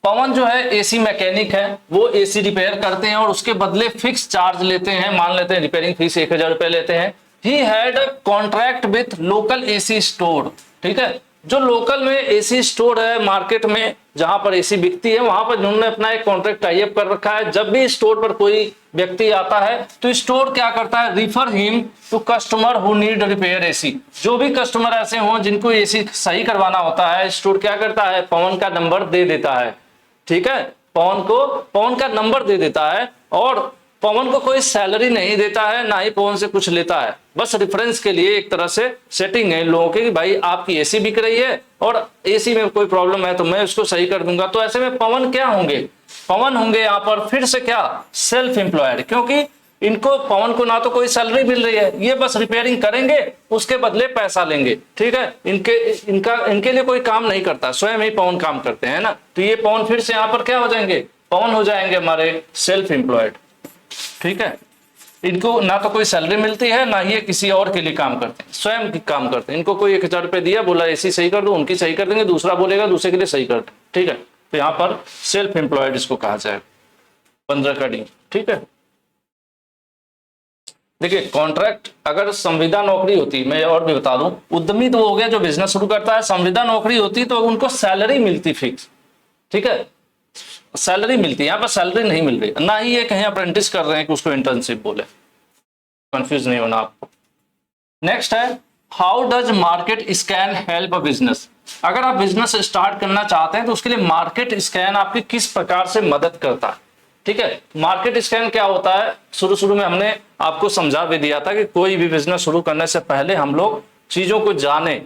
Pawan जो है एसी मैकेनिक है, वो एसी रिपेयर करते हैं और उसके बदले फिक्स चार्ज लेते हैं। मान लेते हैं रिपेयरिंग फीस 1000 रुपए लेते हैं। He had a contract with local AC store. ठीक है, जो लोकल में एसी स्टोर है मार्केट में, जहां पर एसी बिकती है, वहां पर उन्होंने अपना एक कॉन्ट्रैक्ट टाई अप कर रखा है। जब भी स्टोर पर कोई व्यक्ति आता है तो स्टोर क्या करता है? Refer him to customer who need repair AC. जो भी कस्टमर ऐसे हों जिनको एसी सही करवाना होता है, स्टोर क्या करता है? पवन का नंबर दे देता है। ठीक है, पवन का नंबर दे देता है, और पवन को कोई सैलरी नहीं देता है, ना ही पवन से कुछ लेता है। बस रेफरेंस के लिए एक तरह से सेटिंग है इन लोगों की कि भाई आपकी एसी बिक रही है और एसी में कोई प्रॉब्लम है तो मैं उसको सही कर दूंगा। तो ऐसे में पवन क्या होंगे? पवन होंगे यहाँ पर फिर से क्या? सेल्फ एम्प्लॉयड, क्योंकि इनको, पवन को ना तो कोई सैलरी मिल रही है, ये बस रिपेयरिंग करेंगे, उसके बदले पैसा लेंगे। ठीक है, इनके लिए कोई काम नहीं करता, स्वयं ही पवन काम करते हैं ना। तो ये पवन फिर से यहाँ पर क्या हो जाएंगे? पवन हो जाएंगे हमारे सेल्फ एम्प्लॉयड। ठीक है, इनको ना तो कोई सैलरी मिलती है, ना ही किसी और के लिए काम करते हैं, स्वयं काम करते हैं। इनको कोई 1000 रुपए दिया, बोला एसी सही कर दो, उनकी सही कर देंगे, दूसरा बोलेगा दूसरे के लिए सही कर दो। ठीक है, तो यहाँ पर सेल्फ एम्प्लॉयड इसको कहा जाए। 15 का डी। ठीक है, देखिए कॉन्ट्रैक्ट अगर संविदा नौकरी होती, मैं और भी बता दूं, उद्यमी तो हो गया जो बिजनेस शुरू करता है, संविदा नौकरी होती तो उनको सैलरी मिलती फिक्स। ठीक है, सैलरी मिलती है, यहाँ पर सैलरी नहीं मिल रही, ना ही ये कहीं अप्रेंटिस कर रहे हैं कि उसको इंटर्नशिप बोले। कंफ्यूज नहीं होना आपको। नेक्स्ट है how does market scan help a business. अगर आप बिजनेस स्टार्ट करना चाहते हैं तो उसके लिए मार्केट स्कैन आपकी किस प्रकार से मदद करता है। ठीक है, मार्केट स्कैन क्या होता है? शुरू में हमने आपको समझा भी दिया था कि कोई भी बिजनेस शुरू करने से पहले हम लोग चीजों को जाने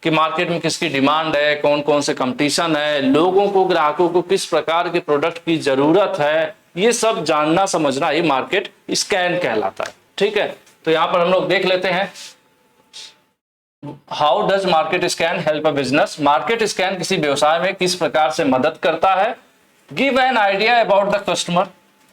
कि मार्केट में किसकी डिमांड है, कौन कौन से कंपटीशन है, लोगों को, ग्राहकों को किस प्रकार के प्रोडक्ट की जरूरत है, ये सब जानना समझना ही मार्केट स्कैन कहलाता है। ठीक है, तो यहां पर हम लोग देख लेते हैं how does market scan help a business. Market scan किसी व्यवसाय में किस प्रकार से मदद करता है। Give an idea about the customer.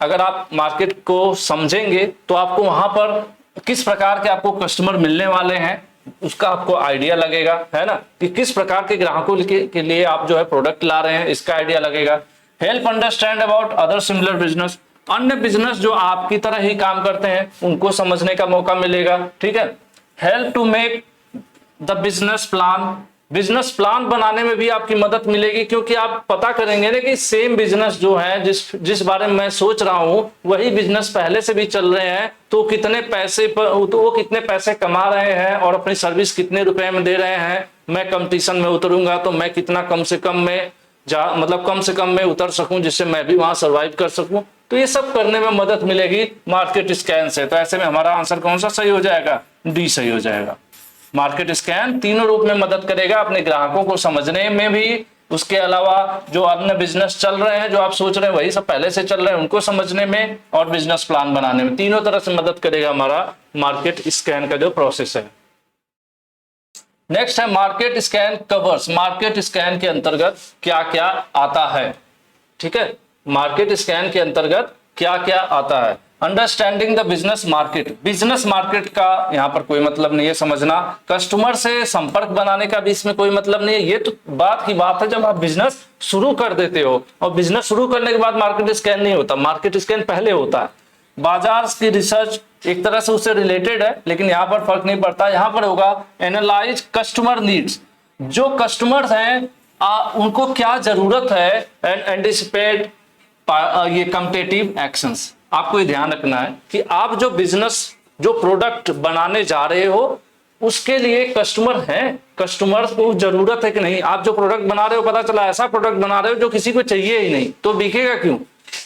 अगर आप मार्केट को समझेंगे तो आपको वहां पर किस प्रकार के आपको कस्टमर मिलने वाले हैं उसका आपको आइडिया लगेगा, है ना, कि किस प्रकार के ग्राहकों के लिए आप जो है प्रोडक्ट ला रहे हैं इसका आइडिया लगेगा। Help understand about other similar business, अन्य बिजनेस जो आपकी तरह ही काम करते हैं उनको समझने का मौका मिलेगा, ठीक है। Help to make the business plan, business plan बनाने में भी आपकी मदद मिलेगी, क्योंकि आप पता करेंगे ना कि सेम बिजनेस जो है जिस बारे में मैं सोच रहा हूं वही बिजनेस पहले से भी चल रहे हैं, तो कितने पैसे पर तो वो कितने पैसे कमा रहे हैं और अपनी सर्विस कितने रुपए में दे रहे हैं, मैं कंपटीशन में उतरूंगा तो मैं कितना कम से कम में उतर सकूं जिससे मैं भी वहां सर्वाइव कर सकूं। तो ये सब करने में मदद मिलेगी मार्केट स्कैन से। तो ऐसे में हमारा आंसर कौन सा सही हो जाएगा? डी सही हो जाएगा। मार्केट स्कैन तीनों रूप में मदद करेगा, अपने ग्राहकों को समझने में भी, उसके अलावा जो अन्य बिजनेस चल रहे हैं जो आप सोच रहे हैं वही सब पहले से चल रहे हैं उनको समझने में, और बिजनेस प्लान बनाने में, तीनों तरह से मदद करेगा हमारा मार्केट स्कैन का जो प्रोसेस है। नेक्स्ट है market scan covers, market scan के अंतर्गत क्या क्या आता है, ठीक है। मार्केट स्कैन के अंतर्गत क्या क्या आता है? Understanding the business market, business market का यहाँ पर कोई मतलब नहीं है समझना, कस्टमर से संपर्क बनाने का भी इसमें कोई मतलब नहीं है। ये तो बात की बात है जब आप बिजनेस शुरू कर देते हो, और बिजनेस शुरू करने के बाद मार्केट स्कैन नहीं होता, मार्केट स्कैन पहले होता है। बाजार की रिसर्च एक तरह से उससे रिलेटेड है, लेकिन यहाँ पर फर्क नहीं पड़ता। यहाँ पर होगा एनालाइज कस्टमर नीड्स, जो कस्टमर्स हैं उनको क्या जरूरत है, एंड एंटिसिपेट ये कॉम्पिटिटिव एक्शंस। आपको ये ध्यान रखना है कि आप जो बिजनेस जो प्रोडक्ट बनाने जा रहे हो उसके लिए कस्टमर हैं, कस्टमर्स को जरूरत है कि नहीं। आप जो प्रोडक्ट बना रहे हो पता चला ऐसा प्रोडक्ट बना रहे हो जो किसी को चाहिए ही नहीं, तो बिकेगा क्यों?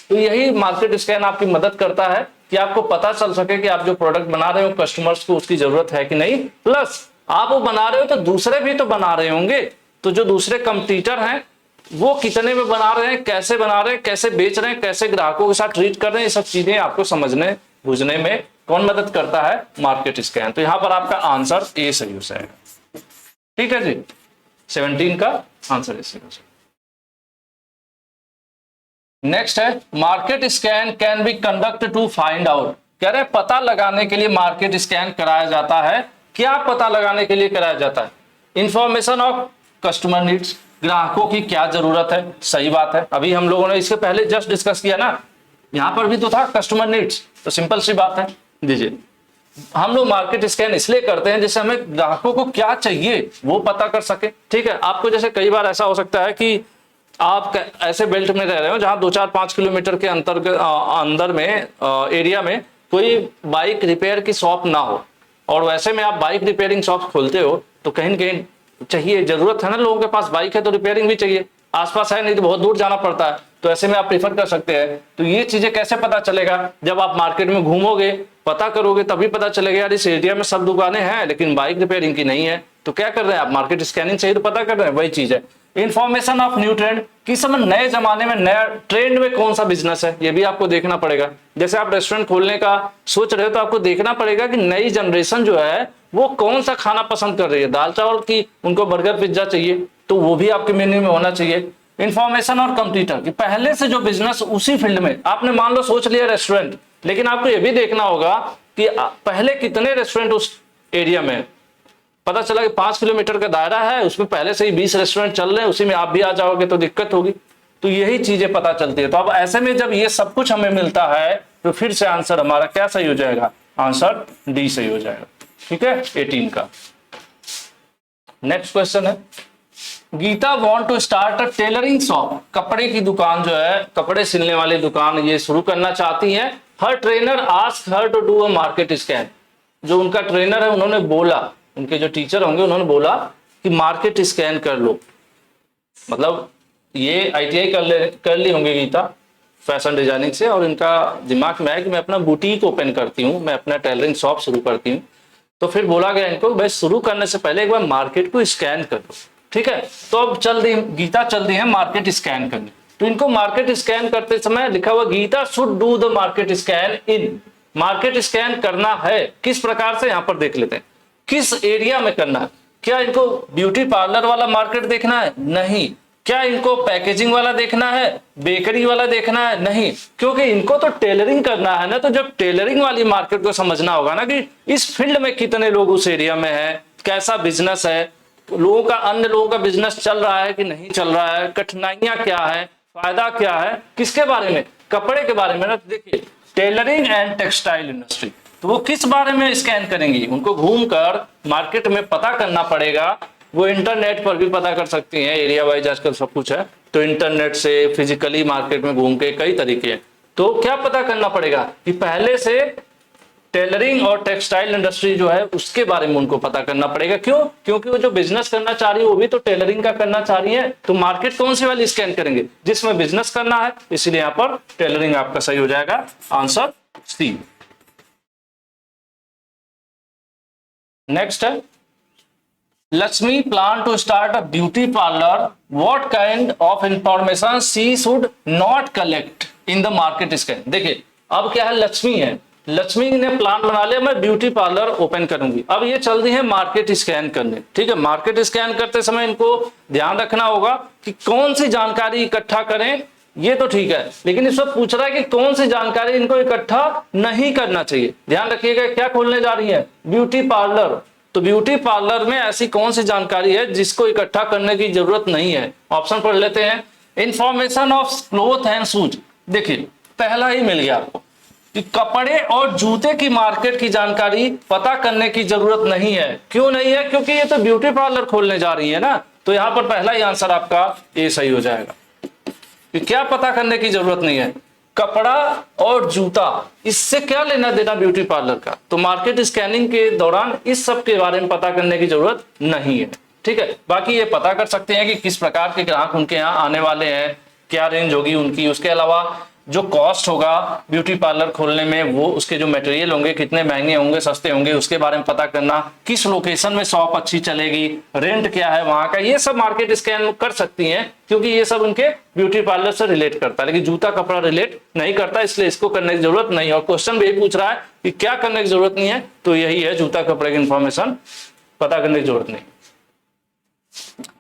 तो यही मार्केट स्कैन आपकी मदद करता है कि आपको पता चल सके कि आप जो प्रोडक्ट बना रहे हो कस्टमर्स को उसकी जरूरत है कि नहीं, प्लस आप वो बना रहे हो तो दूसरे भी तो बना रहे होंगे, तो जो दूसरे कंपटीटर हैं वो कितने में बना रहे हैं, कैसे बना रहे हैं, कैसे बेच रहे हैं, कैसे ग्राहकों के साथ ट्रीट कर रहे हैं, ये सब चीजें आपको समझने बुझने में कौन मदद करता है? Market scan. तो यहां पर आपका आंसर ए सही हो जाएगा, ठीक है जी। 17 का आंसर ए सही हो जाएगा। नेक्स्ट है market scan can be conduct to find out, कह रहे पता लगाने के लिए मार्केट स्कैन कराया जाता है। क्या पता लगाने के लिए कराया जाता है? इंफॉर्मेशन ऑफ कस्टमर नीड्स, ग्राहकों की क्या जरूरत है, सही बात है। अभी हम लोगों ने इसके पहले जस्ट डिस्कस किया ना, यहां पर भी तो था कस्टमर नीड्स, तो सिंपल सी बात है। दीजिए, हम लोग मार्केट स्कैन इसलिए करते हैं जैसे हमें ग्राहकों को क्या चाहिए वो पता कर सके, ठीक है। आपको जैसे कई बार ऐसा हो सकता है कि आप ऐसे बेल्ट में रह रहे हो जहां 2-4-5 किलोमीटर के अंदर में एरिया में कोई बाइक रिपेयर की शॉप ना हो, और वैसे में आप बाइक रिपेयरिंग शॉप खोलते हो तो कहीं न कहीं चाहिए, जरूरत है ना, लोगों के पास बाइक है तो रिपेयरिंग भी चाहिए, आसपास है नहीं तो बहुत दूर जाना पड़ता है, तो ऐसे में आप प्रीफर कर सकते हैं। तो ये चीजें कैसे पता चलेगा? जब आप मार्केट में घूमोगे, पता करोगे, तभी पता चलेगा यार इस एरिया में सब दुकानें हैं लेकिन बाइक रिपेयरिंग की नहीं है। तो क्या कर रहे हैं आप? मार्केट स्कैनिंग से ही तो पता कर रहे हैं, वही चीज है। इन्फॉर्मेशन ऑफ न्यू ट्रेंड, किस समय नए जमाने में नया ट्रेंड में कौन सा बिजनेस है ये भी आपको देखना पड़ेगा। जैसे आप रेस्टोरेंट खोलने का सोच रहे हो तो आपको देखना पड़ेगा कि नई जनरेशन जो है वो कौन सा खाना पसंद कर रही है, दाल चावल की उनको बर्गर पिज्जा चाहिए, तो वो भी आपके मेन्यू में होना चाहिए। इन्फॉर्मेशन और कंप्यूटर की पहले से जो बिजनेस उसी फील्ड में, आपने मान लो सोच लिया रेस्टोरेंट, लेकिन आपको ये भी देखना होगा कि पहले कितने रेस्टोरेंट उस एरिया में, पता चला कि 5 किलोमीटर का दायरा है उसमें पहले से ही 20 रेस्टोरेंट चल रहे हैं, उसी में आप भी आ जाओगे तो दिक्कत होगी। तो यही चीजें पता चलती है। तो अब ऐसे में जब ये सब कुछ हमें मिलता है तो फिर से आंसर हमारा क्या सही हो जाएगा? आंसर डी सही हो जाएगा, ठीक है, 18 का। नेक्स्ट क्वेश्चन है, Geeta want to start a tailoring shop, कपड़े की दुकान जो है, कपड़े सिलने वाली दुकान ये शुरू करना चाहती है। Her trainer ask her to do a market scan, जो उनका ट्रेनर है उन्होंने बोला, उनके जो टीचर होंगे उन्होंने बोला कि मार्केट स्कैन कर लो। मतलब ये ITI कर ली होंगी गीता फैशन डिजाइनिंग से, और इनका दिमाग में है कि मैं अपना बुटीक ओपन करती हूँ, मैं अपना टेलरिंग शॉप शुरू करती हूँ। तो फिर बोला गया इनको भाई शुरू करने से पहले एक बार मार्केट को स्कैन कर लो, ठीक है। तो अब गीता चल दी है मार्केट स्कैन करने। तो इनको मार्केट स्कैन करते समय लिखा हुआ Geeta should do the market scan in, market scan करना है किस प्रकार से, यहां पर देख लेते हैं किस एरिया में करना है। क्या इनको ब्यूटी पार्लर वाला मार्केट देखना है? नहीं। क्या इनको पैकेजिंग वाला देखना है, बेकरी वाला देखना है? नहीं, क्योंकि इनको तो टेलरिंग करना है ना। तो जब टेलरिंग वाली मार्केट को समझना होगा ना कि इस फील्ड में कितने लोग उस एरिया में है, कैसा बिजनेस है, लोगों का, अन्य लोगों का बिजनेस चल रहा है कि नहीं चल रहा है, कठिनाइयां क्या है, फायदा क्या है, किसके बारे में, कपड़े के बारे में ना। देखिए टेलरिंग एंड टेक्सटाइल इंडस्ट्री, तो वो किस बारे में स्कैन करेंगी, उनको घूमकर मार्केट में पता करना पड़ेगा। वो इंटरनेट पर भी पता कर सकती हैं, एरिया वाइज आजकल सब कुछ है, तो इंटरनेट से, फिजिकली मार्केट में घूम के, कई तरीके हैं। तो क्या पता करना पड़ेगा कि पहले से टेलरिंग और टेक्सटाइल इंडस्ट्री जो है उसके बारे में उनको पता करना पड़ेगा। क्यों? क्योंकि वो जो बिजनेस करना चाह रही है वो भी तो टेलरिंग का करना चाह रही है। तो मार्केट कौन सी वाली स्कैन करेंगे? जिसमें बिजनेस करना है, इसलिए यहां पर टेलरिंग आपका सही हो जाएगा, आंसर सी। नेक्स्ट है, Lakshmi plan to start a beauty parlor. What kind of information she should not collect in the market scan? देखिए अब क्या है, लक्ष्मी है, लक्ष्मी ने प्लान बना लिया मैं ब्यूटी पार्लर ओपन करूंगी। अब ये चल रही है मार्केट स्कैन करने, ठीक है। मार्केट स्कैन करते समय इनको ध्यान रखना होगा कि कौन सी जानकारी इकट्ठा करें, ये तो ठीक है, लेकिन इस वक्त पूछ रहा है कि कौन सी जानकारी इनको इकट्ठा नहीं करना चाहिए। ध्यान रखिएगा, क्या खोलने जा रही है? Beauty parlour. तो ब्यूटी पार्लर में ऐसी कौन सी जानकारी है जिसको इकट्ठा करने की जरूरत नहीं है? ऑप्शन पढ़ लेते हैं। Information of cloth and shoes, देखिए पहला ही मिल गया आपको कि कपड़े और जूते की मार्केट की जानकारी पता करने की जरूरत नहीं है। क्यों नहीं है? क्योंकि ये तो ब्यूटी पार्लर खोलने जा रही है ना। तो यहां पर पहला ही आंसर आपका ए सही हो जाएगा कि क्या पता करने की जरूरत नहीं है, कपड़ा और जूता, इससे क्या लेना देना ब्यूटी पार्लर का। तो मार्केट स्कैनिंग के दौरान इस सब के बारे में पता करने की जरूरत नहीं है, ठीक है। बाकी ये पता कर सकते हैं कि किस प्रकार के ग्राहक उनके यहाँ आने वाले हैं, क्या रेंज होगी उनकी, उसके अलावा जो कॉस्ट होगा ब्यूटी पार्लर खोलने में, वो उसके जो मटेरियल होंगे कितने महंगे होंगे, सस्ते होंगे, उसके बारे में पता करना, किस लोकेशन में शॉप अच्छी चलेगी, रेंट क्या है वहां का, ये सब मार्केट स्कैन कर सकती हैं, क्योंकि ये सब उनके ब्यूटी पार्लर से रिलेट करता है। लेकिन जूता कपड़ा रिलेट नहीं करता, इसलिए इसको करने की जरूरत नहीं है। और क्वेश्चन भी यही पूछ रहा है कि क्या करने की जरूरत नहीं है, तो यही है, जूता कपड़े की इंफॉर्मेशन पता करने की जरूरत नहीं।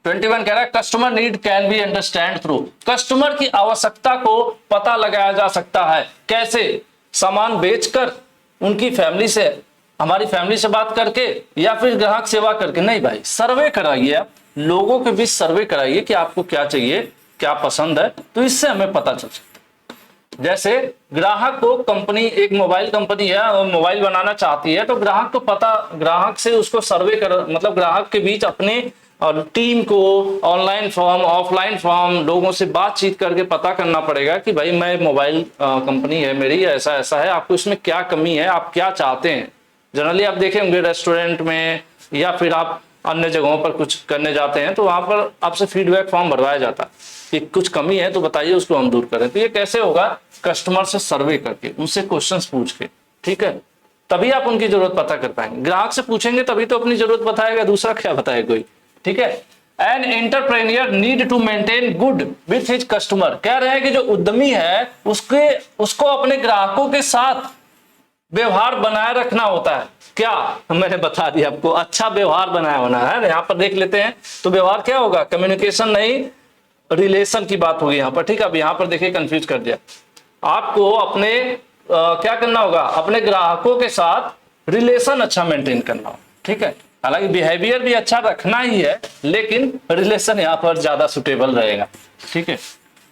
21 कह रहा है customer need can be understand through, customer की आवश्यकता को पता लगाया जा सकता है कैसे? सामान बेचकर, उनकी फैमिली से, हमारी फैमिली से बात करके, या फिर ग्राहक सेवा करके? नहीं भाई, सर्वे कराइए, आप लोगों के बीच सर्वे कराइए कि आपको क्या चाहिए, क्या पसंद है, तो इससे हमें पता चल सकता है। जैसे ग्राहक को कंपनी, एक मोबाइल कंपनी है और मोबाइल बनाना चाहती है, तो ग्राहक को पता, ग्राहक से उसको सर्वे कर, मतलब ग्राहक के बीच अपने और टीम को ऑनलाइन फॉर्म, ऑफलाइन फॉर्म, लोगों से बातचीत करके पता करना पड़ेगा कि भाई मैं मोबाइल कंपनी है मेरी, ऐसा ऐसा है, आपको इसमें क्या कमी है, आप क्या चाहते हैं। जनरली आप देखे होंगे रेस्टोरेंट में या फिर आप अन्य जगहों पर कुछ करने जाते हैं, तो वहां पर आपसे फीडबैक फॉर्म भरवाया जाता है कि कुछ कमी है तो बताइए, उसको हम दूर करें। तो ये कैसे होगा? कस्टमर से सर्वे करके, उनसे क्वेश्चंस पूछ के, ठीक है, तभी आप उनकी जरूरत पता कर पाएंगे। ग्राहक से पूछेंगे तभी तो अपनी जरूरत बताएगा, दूसरा क्या बताए कोई, ठीक है। An entrepreneur need to maintain good with his customer, कह रहे हैं कि जो उद्यमी है उसको अपने ग्राहकों के साथ व्यवहार बनाए रखना होता है। क्या? मैंने बता दिया आपको, अच्छा व्यवहार बनाए होना है। यहाँ पर देख लेते हैं, तो व्यवहार क्या होगा? कम्युनिकेशन नहीं, रिलेशन की बात होगी यहाँ पर, ठीक है। अब यहाँ पर देखिए कंफ्यूज कर दिया आपको, अपने क्या करना होगा? अपने ग्राहकों के साथ रिलेशन अच्छा मेंटेन करना होगा, ठीक है। हालांकि बिहेवियर भी अच्छा रखना ही है, लेकिन रिलेशन यहाँ पर ज्यादा सुटेबल रहेगा, ठीक है।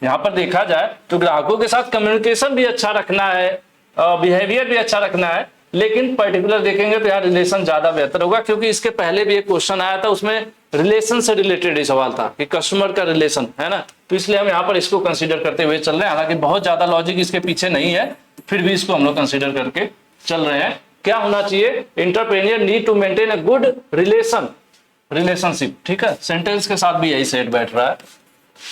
यहाँ पर देखा जाए तो ग्राहकों के साथ कम्युनिकेशन भी अच्छा रखना है, बिहेवियर भी अच्छा रखना है, लेकिन पर्टिकुलर देखेंगे तो यार रिलेशन ज्यादा बेहतर होगा, क्योंकि इसके पहले भी एक क्वेश्चन आया था, उसमें रिलेशन से रिलेटेड ही सवाल था कि कस्टमर का रिलेशन है ना। तो इसलिए हम यहाँ पर इसको कंसीडर करते हुए चल रहे हैं। हालांकि बहुत ज्यादा लॉजिक इसके पीछे नहीं है, फिर भी इसको हम लोग कंसीडर करके चल रहे हैं। क्या होना चाहिए? Entrepreneur need to maintain a good relationship, ठीक है। सेंटेंस के साथ भी यही सेट बैठ रहा है,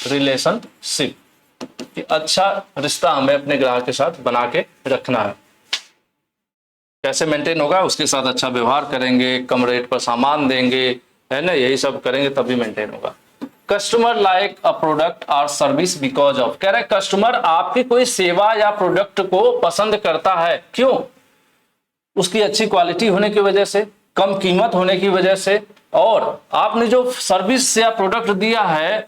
रिलेशनशिप, कि अच्छा रिश्ता हमें अपने ग्राहक के साथ बना के रखना है। कैसे मेंटेन होगा? उसके साथ अच्छा व्यवहार करेंगे, कम रेट पर सामान देंगे, है ना, यही सब करेंगे तभी मेंटेन होगा। कस्टमर लाइक अ प्रोडक्ट और सर्विस बिकॉज ऑफ, कह रहे हैं कस्टमर आपकी कोई सेवा या प्रोडक्ट को पसंद करता है, क्यों? उसकी अच्छी क्वालिटी होने की वजह से, कम कीमत होने की वजह से, और आपने जो सर्विस या प्रोडक्ट दिया है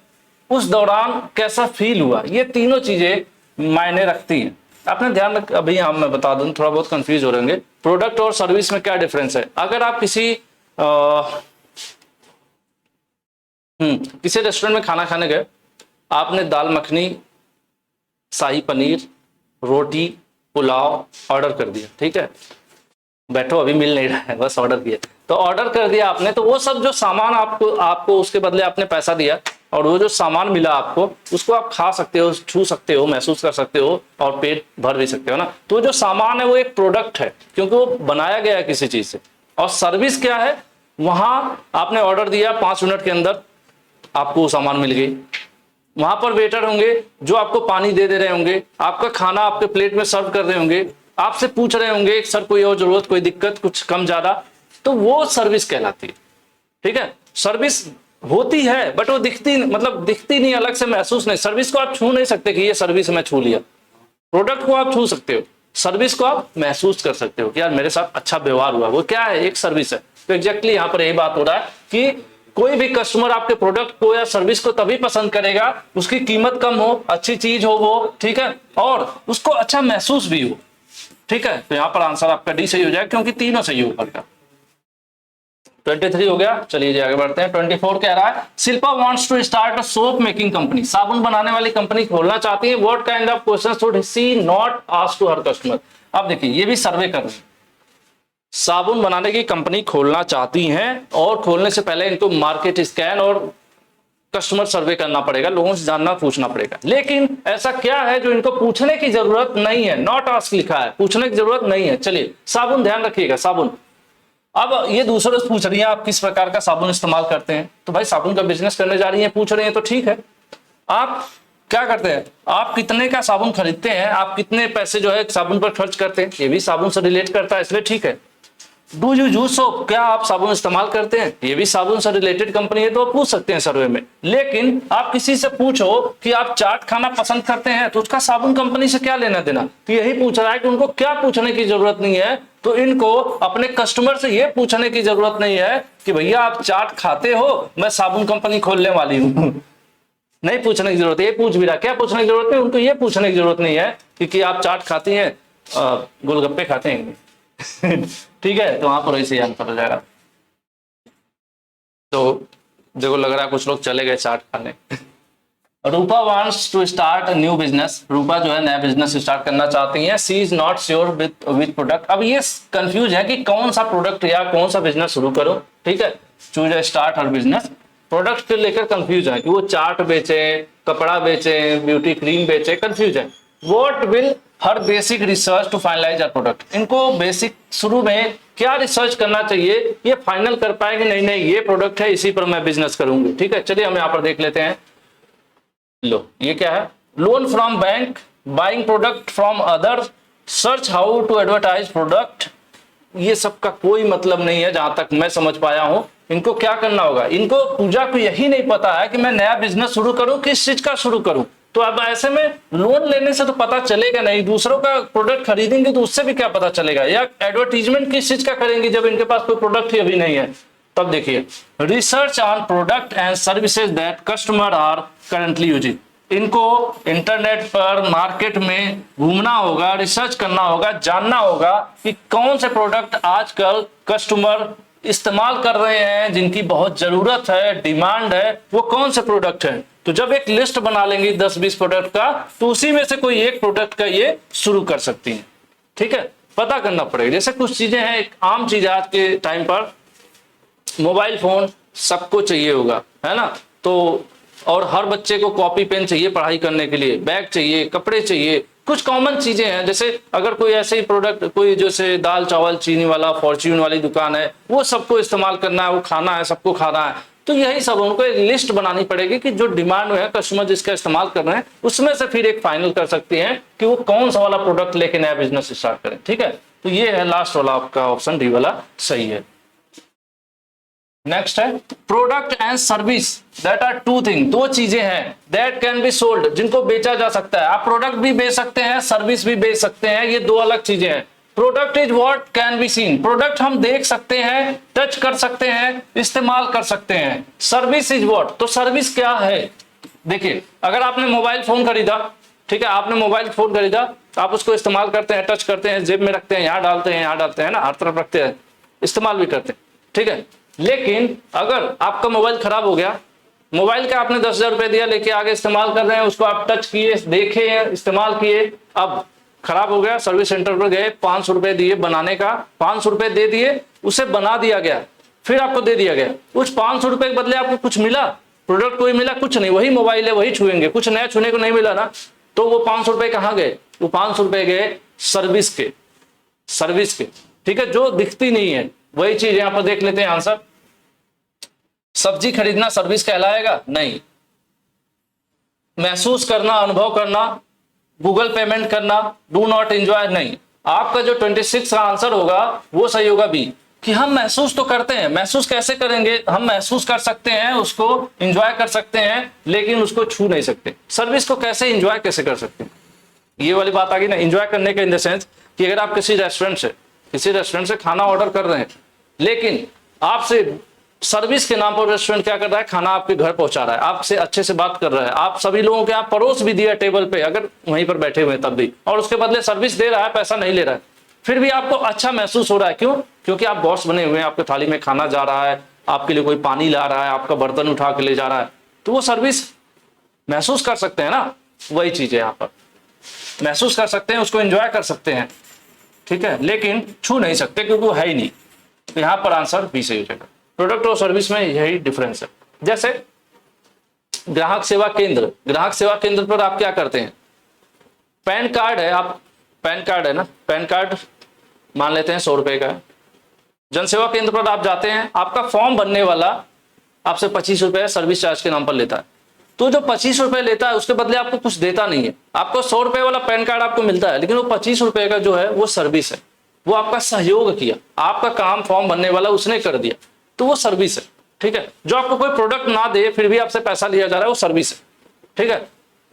उस दौरान कैसा फील हुआ, ये तीनों चीजें मायने रखती हैं। आपने ध्यान रख, अभी यहाँ मैं बता दूं, थोड़ा बहुत कंफ्यूज हो रहेंगे, प्रोडक्ट और सर्विस में क्या डिफरेंस है। अगर आप किसी रेस्टोरेंट में खाना खाने गए, आपने दाल मखनी, शाही पनीर, रोटी, पुलाव ऑर्डर कर दिया, ठीक है, बैठो अभी मिल नहीं रहा है, बस ऑर्डर किया, तो ऑर्डर कर दिया आपने, तो वो सब जो सामान आपको उसके बदले आपने पैसा दिया, और वो जो सामान मिला आपको, उसको आप खा सकते हो, छू सकते हो, महसूस कर सकते हो, और पेट भर भी सकते हो ना। तो जो सामान है वो एक प्रोडक्ट है, क्योंकि वो बनाया गया है किसी चीज से। और सर्विस क्या है, वहां आपने ऑर्डर दिया, 5 मिनट के अंदर आपको वो सामान मिल गई, वहां पर वेटर होंगे जो आपको पानी दे रहे होंगे, आपका खाना आपके प्लेट में सर्व कर रहे होंगे, आपसे पूछ रहे होंगे सर कोई और जरूरत, कोई दिक्कत, कुछ कम ज्यादा, तो वो सर्विस कहलाती है। ठीक है, सर्विस होती है बट वो दिखती नहीं, अलग से महसूस नहीं। सर्विस को आप छू नहीं सकते कि ये सर्विस मैं छू लिया, प्रोडक्ट को आप छू सकते हो, सर्विस को आप महसूस कर सकते हो कि यार मेरे साथ अच्छा व्यवहार हुआ, वो क्या है, एक सर्विस है। तो एग्जैक्टली यहाँ पर यही बात हो रहा है कि कोई भी कस्टमर आपके प्रोडक्ट को या सर्विस को तभी पसंद करेगा, उसकी कीमत कम हो, अच्छी चीज हो वो, ठीक है, और उसको अच्छा महसूस भी हो। ठीक है, तो यहां पर आंसर आपका डी सही हो जाएगा, क्योंकि तीनों सही हो ऊपर का। 23 हो गया, चलिए आगे बढ़ते हैं। 24 कह रहा है, Shilpa wants to start a soap making company, साबुन बनाने वाली कंपनी खोलना चाहती है। What kind of questions should she not ask to her customer. अब देखिए, ये भी सर्वे कर रहे हैं, साबुन बनाने की कंपनी खोलना चाहती हैं, और खोलने से पहले इनको मार्केट स्कैन और कस्टमर सर्वे करना पड़ेगा, लोगों से जानना पूछना पड़ेगा। लेकिन ऐसा क्या है जो इनको पूछने की जरूरत नहीं है, नॉट आस्क लिखा है, पूछने की जरूरत नहीं है। चलिए, साबुन, ध्यान रखिएगा, साबुन। अब ये दूसरों से पूछ रही है आप किस प्रकार का साबुन इस्तेमाल करते हैं, तो भाई साबुन का बिजनेस करने जा रही है, पूछ रहे हैं तो ठीक है। आप क्या करते हैं, आप कितने का साबुन खरीदते हैं, आप कितने पैसे जो है साबुन पर खर्च करते हैं, ये भी साबुन से रिलेट करता है, इसलिए ठीक है। डू यू यूज सोप, क्या आप साबुन इस्तेमाल करते हैं, ये भी साबुन से रिलेटेड कंपनी है, तो आप पूछ सकते हैं सर्वे में। लेकिन आप किसी से पूछो कि आप चाट खाना पसंद करते हैं, तो उसका साबुन कंपनी से क्या लेना देना। तो यही पूछ रहा है कि उनको क्या पूछने की जरूरत नहीं है, तो इनको अपने कस्टमर से ये पूछने की जरूरत नहीं है कि भैया आप चाट खाते हो, मैं साबुन कंपनी खोलने वाली हूं। नहीं पूछने की जरूरत है, ये पूछ भी रहा, क्या पूछने की जरूरत है, उनको ये पूछने की जरूरत नहीं है कि आप चाट खाती हैं, गोलगप्पे खाते हैं। ठीक है, तो वहां पर ऐसे आंसर हो जाएगा। तो देखो, लग रहा है कुछ लोग चले गए चाट खाने। Rupa wants to start new business, Rupa जो है नया बिजनेस स्टार्ट करना चाहती है। She is not sure with product, अब ये कंफ्यूज है कि कौन सा प्रोडक्ट या कौन सा बिजनेस शुरू करो। ठीक है, choose a start her business, product को लेकर कंफ्यूज है कि वो चाट बेचे, कपड़ा बेचे, ब्यूटी क्रीम बेचे, कंफ्यूज है। What will her basic research to finalize our product, इनको बेसिक शुरू में क्या रिसर्च करना चाहिए, ये फाइनल कर पाएंगे, नहीं ये प्रोडक्ट है, इसी पर मैं बिजनेस करूंगी। ठीक है, चलिए हम यहाँ पर देख लेते हैं। लो, ये क्या है, loan from bank, buying product from other, search how to advertise product, ये सब का कोई मतलब नहीं है जहां तक मैं समझ पाया हूं। इनको क्या करना होगा, इनको पूजा को यही नहीं पता है कि मैं नया बिजनेस शुरू करूं, किस चीज का शुरू करूं। तो अब ऐसे में लोन लेने से तो पता चलेगा नहीं, दूसरों का प्रोडक्ट खरीदेंगे तो उससे भी क्या पता चलेगा, या एडवर्टीजमेंट किस चीज का करेंगे जब इनके पास कोई प्रोडक्ट ही अभी नहीं है। तब देखिए, research on product and services that customer are currently using, इनको इंटरनेट पर मार्केट में घूमना होगा, रिसर्च करना होगा, जानना होगा कि कौन से प्रोडक्ट आजकल कस्टमर इस्तेमाल कर रहे हैं, जिनकी बहुत जरूरत है, डिमांड है, वो कौन से प्रोडक्ट हैं। तो जब एक लिस्ट बना लेंगे 10-20 प्रोडक्ट का, तो उसी में से कोई एक प्रोडक्ट का ये शुरू कर सकती हैं। ठीक है, पता करना पड़ेगा। जैसे कुछ चीजें हैं, एक आम चीज आज के टाइम पर मोबाइल फोन सबको चाहिए होगा, है ना, तो और हर बच्चे को कॉपी पेन चाहिए पढ़ाई करने के लिए, बैग चाहिए, कपड़े चाहिए, कुछ कॉमन चीजें हैं। जैसे अगर कोई ऐसे ही प्रोडक्ट, कोई जैसे दाल चावल चीनी वाला फॉर्च्यून वाली दुकान है, वो सबको इस्तेमाल करना है, वो खाना है, सबको खाना है, तो यही सब उनको एक लिस्ट बनानी पड़ेगी कि जो डिमांड में है, कस्टमर जिसका इस्तेमाल कर रहे हैं, उसमें से फिर एक फाइनल कर सकते हैं कि वो कौन सा वाला प्रोडक्ट लेके नया बिजनेस स्टार्ट करें। ठीक है, तो ये है लास्ट वाला आपका ऑप्शन डी वाला सही है। नेक्स्ट है product and service that are two thing, दो चीजें हैं दैट कैन बी सोल्ड, जिनको बेचा जा सकता है। आप प्रोडक्ट भी बेच सकते हैं, सर्विस भी बेच सकते हैं, ये दो अलग चीजें हैं। Product is what can be seen, product हम देख सकते हैं, टच कर सकते हैं, इस्तेमाल कर सकते हैं। सर्विस इज व्हाट, तो सर्विस क्या है, देखिए, अगर आपने मोबाइल फोन खरीदा, ठीक है, आपने मोबाइल फोन खरीदा, आप उसको इस्तेमाल करते हैं, टच करते हैं, जेब में रखते हैं, यहाँ डालते हैं, यहाँ डालते हैं ना, हर तरफ रखते हैं, इस्तेमाल भी करते हैं, ठीक है। लेकिन अगर आपका मोबाइल खराब हो गया, मोबाइल का आपने 10,000 रुपए दिया, लेके आगे इस्तेमाल कर रहे हैं, उसको आप टच किए, देखे, इस्तेमाल किए, अब खराब हो गया, सर्विस सेंटर पर गए, 500 रुपए दिए बनाने का, 500 रुपए दे दिए, उसे बना दिया गया, फिर आपको दे दिया गया, उस 500 रुपए के बदले आपको कुछ मिला, प्रोडक्ट कोई मिला? कुछ नहीं, वही मोबाइल है, वही छुएंगे, कुछ नया छूने को नहीं मिला ना। तो वो 500 रुपए कहाँ गए? वो 500 रुपए गए सर्विस के, सर्विस के, ठीक है, जो दिखती नहीं है। वही चीज यहां पर देख लेते हैं आंसर। सब्जी खरीदना सर्विस कहलाएगा? नहीं। महसूस करना, अनुभव करना, गूगल पेमेंट करना, डू नॉट एंजॉय? नहीं। आपका जो 26 का आंसर होगा वो सही होगा बी, कि हम महसूस तो करते हैं। महसूस कैसे करेंगे? हम महसूस कर सकते हैं, उसको एंजॉय कर सकते हैं, लेकिन उसको छू नहीं सकते। सर्विस को कैसे एंजॉय कैसे कर सकते हैं? ये वाली बात आ गई ना, एंजॉय करने के इन द सेंस कि अगर आप किसी रेस्टोरेंट से खाना ऑर्डर कर रहे हैं, लेकिन आपसे सर्विस के नाम पर रेस्टोरेंट क्या कर रहा है? खाना आपके घर पहुंचा रहा है, आपसे अच्छे से बात कर रहा है, आप सभी लोगों के आप परोस भी दिया टेबल पे, अगर वहीं पर बैठे हुए तब भी, और उसके बदले सर्विस दे रहा है, पैसा नहीं ले रहा है, फिर भी आपको अच्छा महसूस हो रहा है। क्यों? क्योंकि आप बॉस बने हुए हैं, आपके थाली में खाना जा रहा है, आपके लिए कोई पानी ला रहा है, आपका बर्तन उठा के ले जा रहा है, तो वो सर्विस महसूस कर सकते हैं ना। वही चीज है, यहाँ पर महसूस कर सकते हैं, उसको एंजॉय कर सकते हैं, ठीक है, लेकिन छू नहीं सकते क्योंकि वो है ही नहीं। तो यहाँ पर आंसर बी सही हो जाएगा। प्रोडक्ट और सर्विस में यही डिफरेंस है। जैसे ग्राहक सेवा केंद्र, ग्राहक सेवा केंद्र पर आप क्या करते हैं? पैन कार्ड है, आप पैन कार्ड है ना, पैन कार्ड मान लेते हैं 100 रुपए का है। जनसेवा केंद्र पर आप जाते हैं, आपका फॉर्म भरने वाला आपसे 25 रुपए सर्विस चार्ज के नाम पर लेता है। तो जो 25 रुपए लेता है उसके बदले आपको कुछ देता नहीं है। आपको 100 रुपए वाला पैन कार्ड आपको मिलता है, लेकिन वो 25 रुपए का जो है वो सर्विस है, वो आपका सहयोग किया, आपका काम फॉर्म भरने वाला उसने कर दिया, तो वो सर्विस है, ठीक है। जो आपको कोई प्रोडक्ट ना दे फिर भी आपसे पैसा लिया जा रहा है, वो सर्विस है, ठीक है,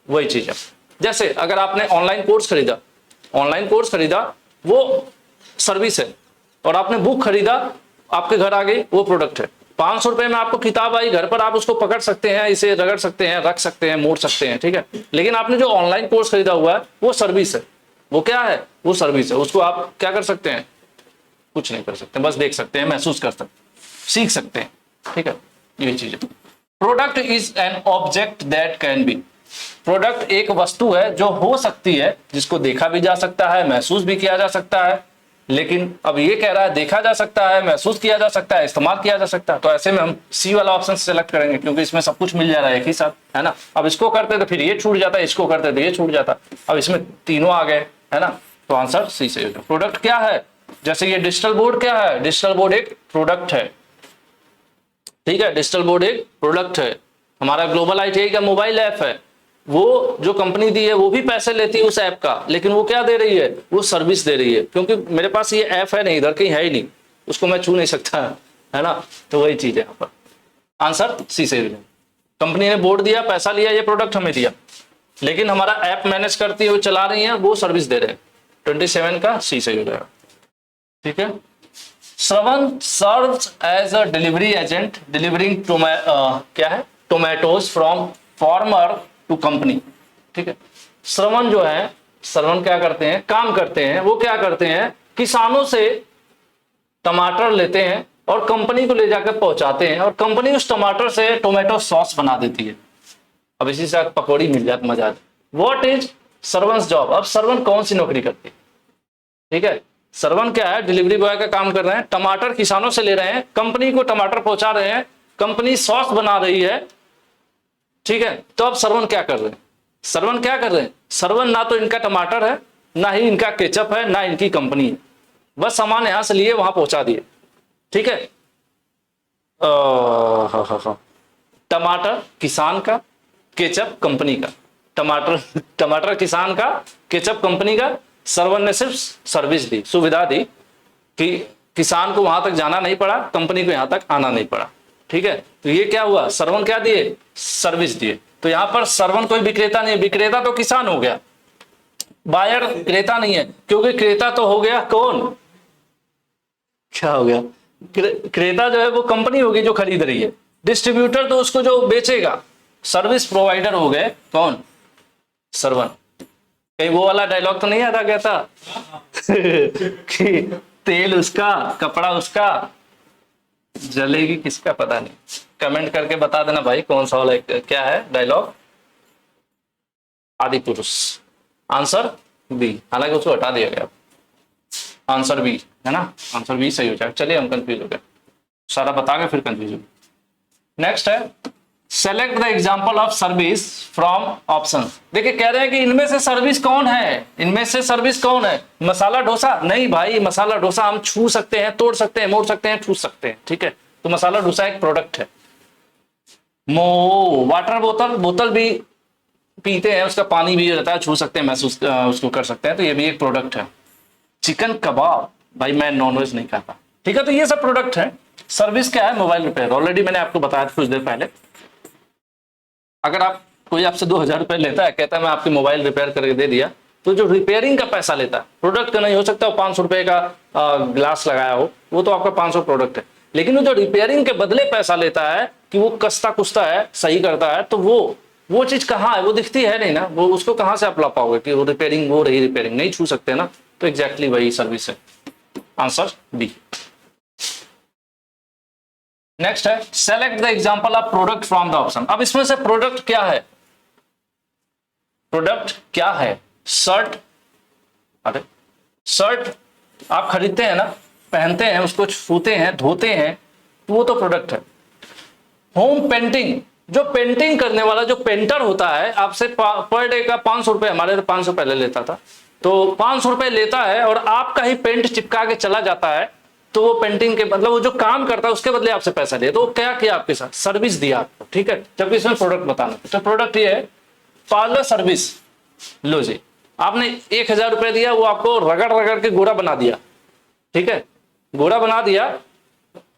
वही चीज है। जैसे अगर आपने ऑनलाइन कोर्स खरीदा, वो सर्विस है, और आपने बुक खरीदा, आपके घर आ गई, वो प्रोडक्ट है। 500 रुपए में आपको किताब आई, घर पर आप उसको पकड़ सकते हैं, इसे रगड़ सकते हैं, रख सकते हैं, मोड़ सकते हैं, ठीक है। लेकिन आपने जो ऑनलाइन कोर्स खरीदा हुआ है वो सर्विस है। वो क्या है? वो सर्विस है। उसको आप क्या कर सकते हैं? कुछ नहीं कर सकते, बस देख सकते हैं, महसूस कर सकते हैं, सीख सकते हैं, ठीक है, ये चीज है। Product is an object that can be, product एक वस्तु है जो हो सकती है, जिसको देखा भी जा सकता है, महसूस भी किया जा सकता है। लेकिन अब ये कह रहा है देखा जा सकता है, महसूस किया जा सकता है, इस्तेमाल किया जा सकता है, तो ऐसे में हम सी वाला ऑप्शन सेलेक्ट करेंगे, क्योंकि इसमें सब कुछ मिल जा रहा है एक ही साथ, है ना। अब इसको करते तो फिर ये छूट जाता है, इसको करते तो ये छूट जाता, अब इसमें तीनों आ गए, है ना, तो आंसर सी से होगा। प्रोडक्ट क्या है? जैसे ये डिजिटल बोर्ड क्या है? डिजिटल बोर्ड एक प्रोडक्ट है, ठीक है, डिजिटल बोर्ड एक प्रोडक्ट है। हमारा ग्लोबल ITI का मोबाइल ऐप है, वो जो कंपनी दी है वो भी पैसे लेती है उस ऐप का, लेकिन वो क्या दे रही है? वो सर्विस दे रही है, क्योंकि मेरे पास ये ऐप है नहीं, इधर कहीं है ही नहीं, उसको मैं छू नहीं सकता, है ना, तो वही चीज है यहाँ पर। आंसर सी से। कंपनी ने बोर्ड दिया, पैसा लिया, ये प्रोडक्ट हमें दिया, लेकिन हमारा ऐप मैनेज करती है, वो चला रही है, वो सर्विस दे रहे हैं। 27 का सी सही हो जाएगा, ठीक है। Shravan serves as a delivery agent delivering क्या है? Tomatoes from farmer to company, ठीक है। श्रवण जो है, श्रवण क्या करते हैं? काम करते हैं। वो क्या करते हैं? किसानों से टमाटर लेते हैं और कंपनी को ले जाकर पहुंचाते हैं, और कंपनी उस टमाटर से टोमेटो सॉस बना देती है। अब इसी से पकौड़ी मिल जाती, मजा आता। What is Shravan's job? अब श्रवण कौन सी नौकरी करती है? ठीक है, श्रवण क्या है? डिलीवरी बॉय का काम कर रहे हैं, टमाटर किसानों से ले रहे हैं, कंपनी को टमाटर पहुंचा रहे हैं, कंपनी सॉस बना रही है, ठीक है। तो अब श्रवण क्या कर रहे हैं? श्रवण क्या कर रहे हैं? श्रवण ना तो इनका टमाटर है, ना ही इनका केचप है, ना इनकी कंपनी है, बस सामान यहां से लिए वहां पहुंचा दिए, ठीक है। टमाटर किसान का, केचप कंपनी का, टमाटर किसान का, केचप कंपनी का। श्रवण ने सिर्फ सर्विस दी, सुविधा दी कि किसान को वहां तक जाना नहीं पड़ा, कंपनी को यहां तक आना नहीं पड़ा, ठीक है। तो ये क्या हुआ? श्रवण क्या दिए? सर्विस दिए। तो यहां पर श्रवण कोई विक्रेता नहीं, विक्रेता तो किसान हो गया, बायर क्रेता नहीं है, क्योंकि क्रेता तो हो गया कौन? क्या हो गया? क्रेता जो है वो कंपनी होगी जो खरीद रही है, डिस्ट्रीब्यूटर तो उसको जो बेचेगा, सर्विस प्रोवाइडर हो गए कौन? सरवन। कहीं वो वाला डायलॉग तो नहीं याद आ गया था कि तेल उसका कपड़ा उसका जलेगी किसका पता नहीं। कमेंट करके बता देना भाई कौन सा वाला क्या है डायलॉग। आदि पुरुष। आंसर बी, हालांकि उसको हटा दिया गया, आंसर बी है ना, आंसर बी सही हो जाएगा। चलिए हम कंफ्यूज हो गए, सारा बता के फिर कंफ्यूज हो गए। नेक्स्ट है select the example of service from option. देखिए कह रहे हैं कि इनमें से सर्विस कौन है, इनमें से सर्विस कौन है? मसाला डोसा? नहीं भाई, मसाला डोसा हम छू सकते हैं, तोड़ सकते हैं, मोड़ सकते हैं, छू सकते हैं, ठीक है। तो मसाला डोसा एक प्रोडक्ट है। वाटर बोतल, बोतल भी पीते हैं, उसका पानी भी रहता है, छू सकते हैं, महसूस उसको कर सकते हैं, तो ये भी एक प्रोडक्ट है। चिकन कबाब, भाई मैं नॉनवेज नहीं खाता, ठीक है, तो ये सब प्रोडक्ट है। सर्विस क्या है? Mobile repair. ऑलरेडी मैंने आपको बताया था कुछ देर पहले। अगर आप कोई आपसे 2000 रुपए लेता है, कहता है मैं आपकी मोबाइल रिपेयर करके दे दिया, तो जो रिपेयरिंग का पैसा लेता है, प्रोडक्ट का नहीं हो सकता, वो 500 रुपए का ग्लास लगाया हो, वो तो आपका 500 प्रोडक्ट है। लेकिन वो जो रिपेयरिंग के बदले पैसा लेता है कि वो कसता कुसता है, सही करता है, तो वो चीज कहाँ है? वो दिखती है नहीं ना, वो उसको कहाँ से आप ला पाओगे कि वो रिपेयरिंग, वो रही रिपेयरिंग, नहीं छू सकते ना। तो एग्जैक्टली वही सर्विस है, आंसर बी। नेक्स्ट है select the example of product from the option. अब इसमें से प्रोडक्ट क्या है? प्रोडक्ट क्या है? शर्ट। अरे शर्ट आप खरीदते हैं ना, पहनते हैं, उसको छूते हैं, धोते हैं, तो वो तो प्रोडक्ट है। होम पेंटिंग, जो पेंटिंग करने वाला जो पेंटर होता है, आपसे पर डे का 500 रुपए, हमारे तो 500 पहले लेता था, तो 500 रुपए लेता है और आपका ही पेंट चिपका के चला जाता है, तो वो पेंटिंग के मतलब वो जो काम करता है उसके बदले आपसे पैसा ले, तो क्या किया आपके साथ? सर्विस दिया आपको, ठीक है। जबकि इसमें प्रोडक्ट बताना, तो प्रोडक्ट ये है पार्लर सर्विस। लो जी, आपने 1000 रुपए दिया, वो आपको रगड़ रगड़ के गोरा बना दिया, ठीक है, गोरा बना दिया,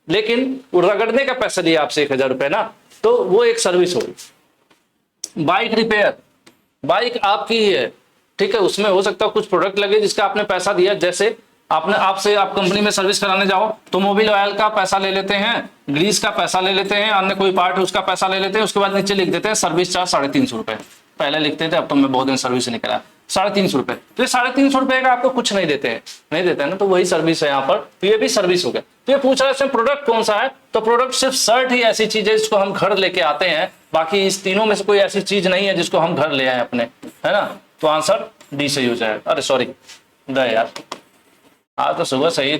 लेकिन वो रगड़ने का पैसा लिया आपसे 1000 रुपए ना, तो वो एक सर्विस होगी। बाइक रिपेयर, बाइक आपकी ही है, ठीक है, उसमें हो सकता है कुछ प्रोडक्ट लगे जिसका आपने पैसा दिया। जैसे आपसे आप कंपनी में सर्विस कराने जाओ तो मोबिल ऑयल का पैसा ले लेते हैं, ग्रीस का पैसा ले लेते हैं, अन्य कोई पार्ट है उसका पैसा ले लेते हैं, उसके बाद नीचे लिख देते हैं सर्विस चार्ज 350 रुपए। पहले लिखते थे, अब तो मैं बहुत दिन सर्विस नहीं करा, 350 रुपए। तो ये 350 रुपए का आपको कुछ नहीं देते हैं, नहीं देते हैं ना, तो वही सर्विस है यहाँ पर, तो ये भी सर्विस हो गया। तो ये पूछ रहा है इसमें प्रोडक्ट कौन सा है, तो प्रोडक्ट सिर्फ शर्ट ही ऐसी चीज है जिसको हम घर लेके आते हैं, बाकी इस तीनों में से कोई ऐसी चीज नहीं है जिसको हम घर ले आए अपने, है ना। तो आंसर डी सही हो जाएगा। अरे सॉरी यार, आज तो सुबह सही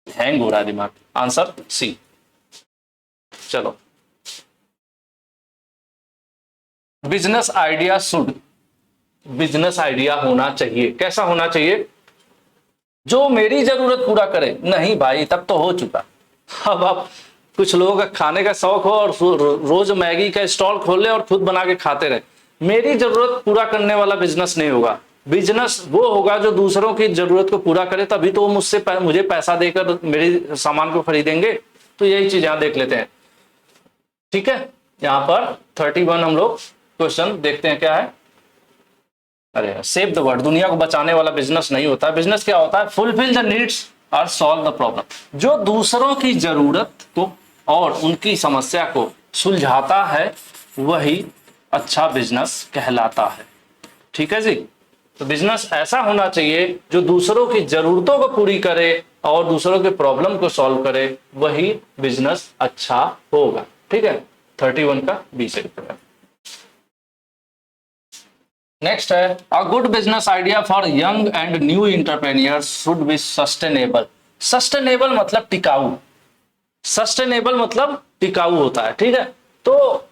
हैंग हो रहा है दिमाग। Answer C. चलो, business idea should, business idea होना चाहिए। कैसा होना चाहिए? जो मेरी जरूरत पूरा करे। नहीं भाई, तब तो हो चुका। अब आप कुछ लोगों का खाने का शौक हो और रोज मैगी का स्टॉल खोल ले और खुद बना के खाते रहे। मेरी जरूरत पूरा करने वाला बिजनेस नहीं होगा। बिजनेस वो होगा जो दूसरों की जरूरत को पूरा करे, तभी तो वो मुझे पैसा देकर मेरे सामान को खरीदेंगे। तो यही चीज यहां देख लेते हैं, ठीक है। यहां पर 31 हम लोग क्वेश्चन देखते हैं क्या है। अरे सेव द वर्ल्ड, दुनिया को बचाने वाला बिजनेस नहीं होता। बिजनेस क्या होता है? फुलफिल द नीड्स और सॉल्व द प्रॉब्लम। जो दूसरों की जरूरत को और उनकी समस्या को सुलझाता है, वही अच्छा बिजनेस कहलाता है, ठीक है जी। तो बिजनेस ऐसा होना चाहिए जो दूसरों की जरूरतों को पूरी करे और दूसरों के प्रॉब्लम को सॉल्व करे, वही बिजनेस अच्छा होगा, ठीक है। 31 का बी से। नेक्स्ट है a good business idea for young and new entrepreneurs should be sustainable. Sustainable मतलब टिकाऊ, सस्टेनेबल मतलब टिकाऊ होता है, ठीक है। तो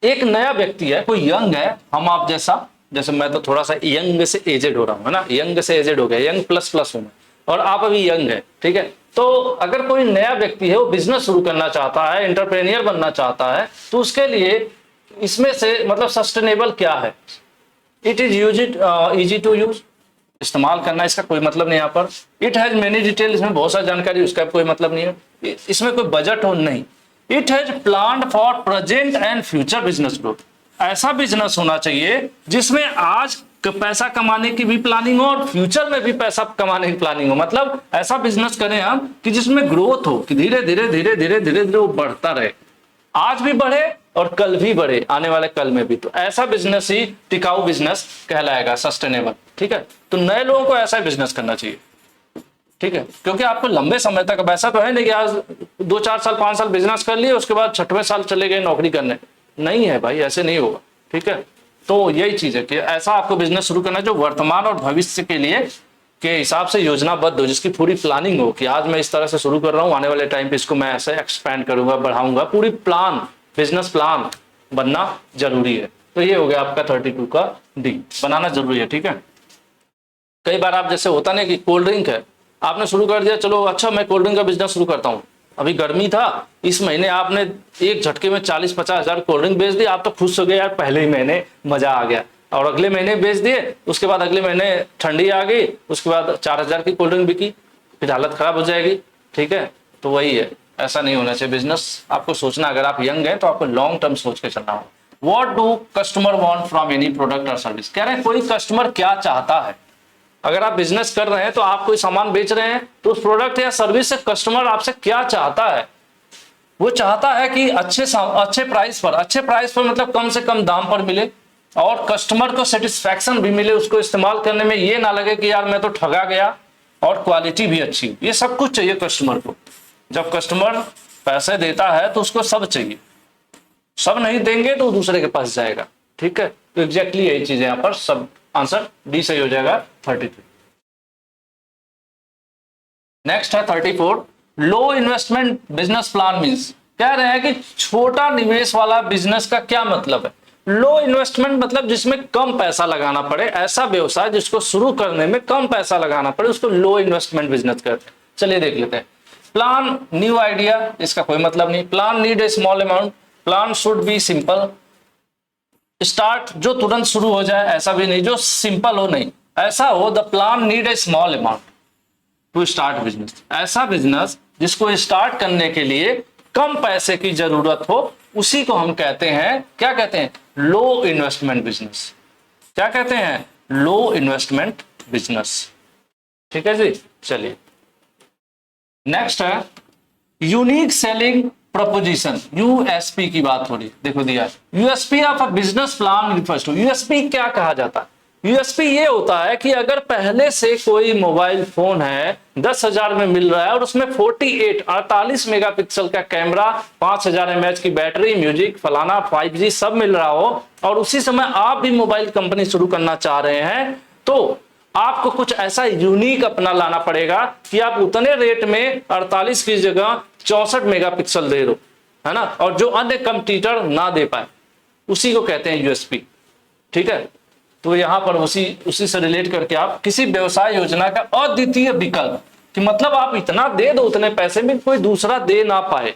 एक नया व्यक्ति है, कोई यंग है, हम आप जैसा, जैसे मैं तो थोड़ा सा यंग से एजेड हो रहा हूँ, है ना, यंग से एजेड हो गया, यंग प्लस हूं मैं, और आप अभी यंग है, ठीक है। तो अगर कोई नया व्यक्ति है, वो बिजनेस शुरू करना चाहता है, एंटरप्रेन्योर बनना चाहता है, तो उसके लिए इसमें से मतलब सस्टेनेबल क्या है? It is easy to use, इस्तेमाल करना, इसका कोई मतलब नहीं यहाँ पर। इट हैज मेनी डिटेल, इसमें बहुत सारी जानकारी, उसका कोई मतलब नहीं है। इसमें कोई बजट हो नहीं। It has planned for present and future business growth. ऐसा बिजनेस होना चाहिए जिसमें आज पैसा कमाने की भी प्लानिंग हो और फ्यूचर में भी पैसा कमाने की प्लानिंग हो। मतलब ऐसा बिजनेस करें हम कि जिसमें ग्रोथ हो, कि धीरे धीरे धीरे धीरे धीरे धीरे वो बढ़ता रहे, आज भी बढ़े और कल भी बढ़े, आने वाले कल में भी। तो ऐसा बिजनेस ही टिकाऊ बिजनेस कहलाएगा, सस्टेनेबल। ठीक है, तो नए लोगों को ऐसा बिजनेस करना चाहिए। ठीक है, क्योंकि आपको लंबे समय तक, वैसा तो है नहीं कि आज 2-4 साल 5 साल बिजनेस कर लिए उसके बाद 6वें साल चले गए नौकरी करने, नहीं है भाई, ऐसे नहीं होगा। ठीक है, तो यही चीज है कि ऐसा आपको बिजनेस शुरू करना है जो वर्तमान और भविष्य के लिए के हिसाब से योजनाबद्ध हो, जिसकी पूरी प्लानिंग हो कि आज मैं इस तरह से शुरू कर रहा हूँ, आने वाले टाइम पे इसको मैं ऐसे एक्सपेंड करूंगा, बढ़ाऊंगा। पूरी प्लान, बिजनेस प्लान बनना जरूरी है। तो ये हो गया आपका 32 का डी, बनाना जरूरी है। ठीक है, कई बार आप जैसे होता नहीं कि कोल्ड ड्रिंक है, आपने शुरू कर दिया, चलो अच्छा मैं कोल्ड ड्रिंक का बिजनेस शुरू करता हूँ, अभी गर्मी था, इस महीने आपने एक झटके में 40-50 हजार कोल्ड ड्रिंक बेच दी, आप तो खुश हो गए यार, पहले ही महीने मजा आ गया। और अगले महीने बेच दिए, उसके बाद अगले महीने ठंडी आ गई, उसके बाद 4000 की कोल्ड ड्रिंक बिकी, फिर हालत खराब हो जाएगी। ठीक है, तो वही है, ऐसा नहीं होना चाहिए। बिजनेस आपको सोचना, अगर आप यंग हैं तो आपको लॉन्ग टर्म सोच के चलना हो। What do customer want from any product और सर्विस, कह रहे हैं कोई कस्टमर क्या चाहता है। अगर आप बिजनेस कर रहे हैं तो आप कोई सामान बेच रहे हैं, तो उस प्रोडक्ट या सर्विस से कस्टमर आपसे क्या चाहता है। वो चाहता है कि अच्छे प्राइस पर मतलब कम से कम दाम पर मिले, और कस्टमर को सेटिस्फैक्शन भी मिले, उसको इस्तेमाल करने में ये ना लगे कि यार मैं तो ठगा गया, और क्वालिटी भी अच्छी। ये सब कुछ चाहिए कस्टमर को। जब कस्टमर पैसे देता है तो उसको सब चाहिए, सब नहीं देंगे तो दूसरे के पास जाएगा। ठीक है, तो एग्जैक्टली यही चीज है यहाँ पर। सब आंसर डी सही हो जाएगा 33। नेक्स्ट है 34, लो इन्वेस्टमेंट बिजनेस प्लान मींस, कह रहे हैं कि छोटा निवेश वाला बिजनेस का क्या मतलब है। लो इन्वेस्टमेंट मतलब जिसमें कम पैसा लगाना पड़े, ऐसा व्यवसाय जिसको शुरू करने में कम पैसा लगाना पड़े, उसको लो इन्वेस्टमेंट बिजनेस कहते हैं। चलिए देख लेते हैं। प्लान न्यू आइडिया, इसका कोई मतलब नहीं। Plan need a small amount, plan should be simple. Start, जो तुरंत शुरू हो जाए, ऐसा भी नहीं जो सिंपल हो, नहीं ऐसा हो। The plan need a small amount to start business, ऐसा बिजनेस जिसको स्टार्ट करने के लिए कम पैसे की जरूरत हो, उसी को हम कहते हैं, क्या कहते हैं, लो इन्वेस्टमेंट बिजनेस। क्या कहते हैं, लो इन्वेस्टमेंट बिजनेस। ठीक है जी, चलिए नेक्स्ट है यूनिक सेलिंग प्रपोजिशन, यूएसपी की बात हो रही। देखो दिया, USP of a business plan refers to. USP क्या कहा जाता है, यूएसपी ये होता है कि अगर पहले से कोई मोबाइल फोन है 10,000 में मिल रहा है, और उसमें 48 मेगापिक्सल का कैमरा, 5000 mAh की बैटरी, म्यूजिक फलाना 5G सब मिल रहा हो, और उसी समय आप भी मोबाइल कंपनी शुरू करना चाह रहे हैं, तो आपको कुछ ऐसा यूनिक अपना लाना पड़ेगा कि आप उतने रेट में 48 की जगह 64 मेगापिक्सल दे दो, है ना, और जो अन्य कंपटीटर ना दे पाए, उसी को कहते हैं यूएसपी। ठीक है, तो यहां पर उसी से रिलेट करके आप किसी व्यवसाय योजना का अद्वितीय विकल्प, कि मतलब आप इतना दे दो, उतने पैसे में कोई दूसरा दे ना पाए।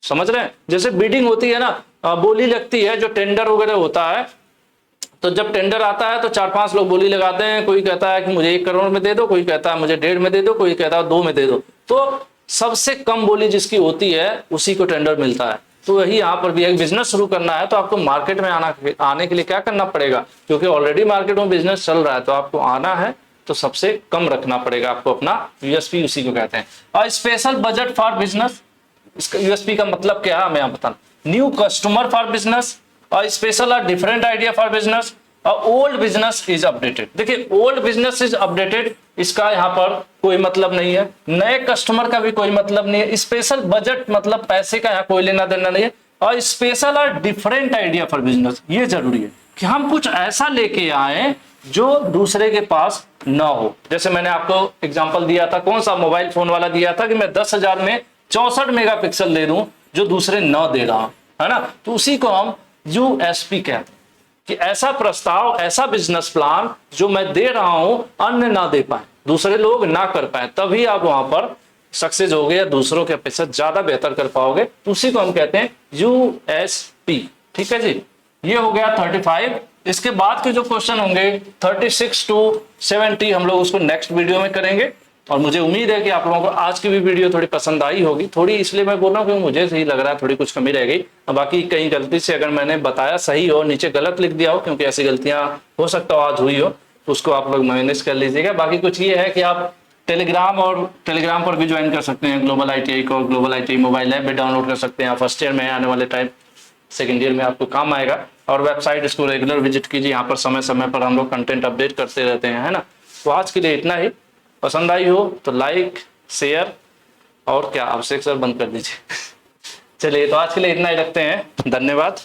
समझ रहे हैं, जैसे बिडिंग होती है ना, बोली लगती है, जो टेंडर वगैरह होता है, तो जब टेंडर आता है तो 4-5 लोग बोली लगाते हैं। कोई कहता है कि मुझे 1 करोड़ में दे दो, कोई कहता है मुझे 1.5 में दे दो, कोई कहता है 2 में दे दो। तो सबसे कम बोली जिसकी होती है उसी को टेंडर मिलता है। तो वही यहाँ पर भी, एक बिजनेस शुरू करना है तो आपको मार्केट में आने के लिए क्या करना पड़ेगा, क्योंकि ऑलरेडी मार्केट में बिजनेस चल रहा है, तो आपको आना है तो सबसे कम रखना पड़ेगा आपको अपना यूएसपी, उसी को कहते हैं। और स्पेशल बजट फॉर बिजनेस, इसका यूएसपी का मतलब क्या है मैं यहाँ बताना। न्यू कस्टमर फॉर बिजनेस, और स्पेशल और डिफरेंट आइडिया फॉर बिजनेस, और ओल्ड बिजनेस इज अपडेटेड। देखिए, ओल्ड बिजनेस इज अपडेटेड, इसका यहाँ पर कोई मतलब नहीं है। नए कस्टमर का भी कोई मतलब नहीं है। स्पेशल बजट मतलब पैसे का यहाँ कोई लेना देना नहीं है। और स्पेशल और डिफरेंट आइडिया फॉर बिजनेस, ये जरूरी है कि हम कुछ ऐसा लेके आए जो दूसरे के पास ना हो। जैसे मैंने आपको एग्जांपल दिया था, कौन सा, मोबाइल फोन वाला दिया था, कि मैं 10,000 में 64 मेगापिक्सल दे दूं जो दूसरे न दे रहा, है ना। तो उसी को हम यूएसपी कहते हैं, कि ऐसा प्रस्ताव, ऐसा बिजनेस प्लान जो मैं दे रहा हूं अन्य ना दे पाए, दूसरे लोग ना कर पाए, तभी आप वहां पर सक्सेस होगे या दूसरों के अपेक्षा ज्यादा बेहतर कर पाओगे। उसी को हम कहते हैं यूएसपी। ठीक है जी, ये हो गया 35। इसके बाद के जो क्वेश्चन होंगे 36 to 70 हम लोग उसको नेक्स्ट वीडियो में करेंगे। और मुझे उम्मीद है कि आप लोगों को आज की भी वीडियो थोड़ी पसंद आई होगी। थोड़ी इसलिए मैं बोल रहा हूँ क्योंकि मुझे सही लग रहा है थोड़ी कुछ कमी रह गई। बाकी कहीं गलती से अगर मैंने बताया सही हो, नीचे गलत लिख दिया हो, क्योंकि ऐसी गलतियां हो सकता हो आज हुई हो, तो उसको आप लोग मैनेज कर लीजिएगा। बाकी कुछ ये है कि आप टेलीग्राम पर भी ज्वाइन कर सकते हैं ग्लोबल ITI को। ग्लोबल ITI मोबाइल ऐप भी डाउनलोड कर सकते हैं। फर्स्ट ईयर में आने वाले टाइम, सेकेंड ईयर में आपको काम आएगा। और वेबसाइट इसको रेगुलर विजिट कीजिए, यहाँ पर समय समय पर हम लोग कंटेंट अपडेट करते रहते हैं, है ना। तो आज के लिए इतना ही। पसंद आई हो तो लाइक, शेयर और क्या, अभिषेक सर बंद कर दीजिए। चलिए, तो आज के लिए इतना ही रखते हैं। धन्यवाद।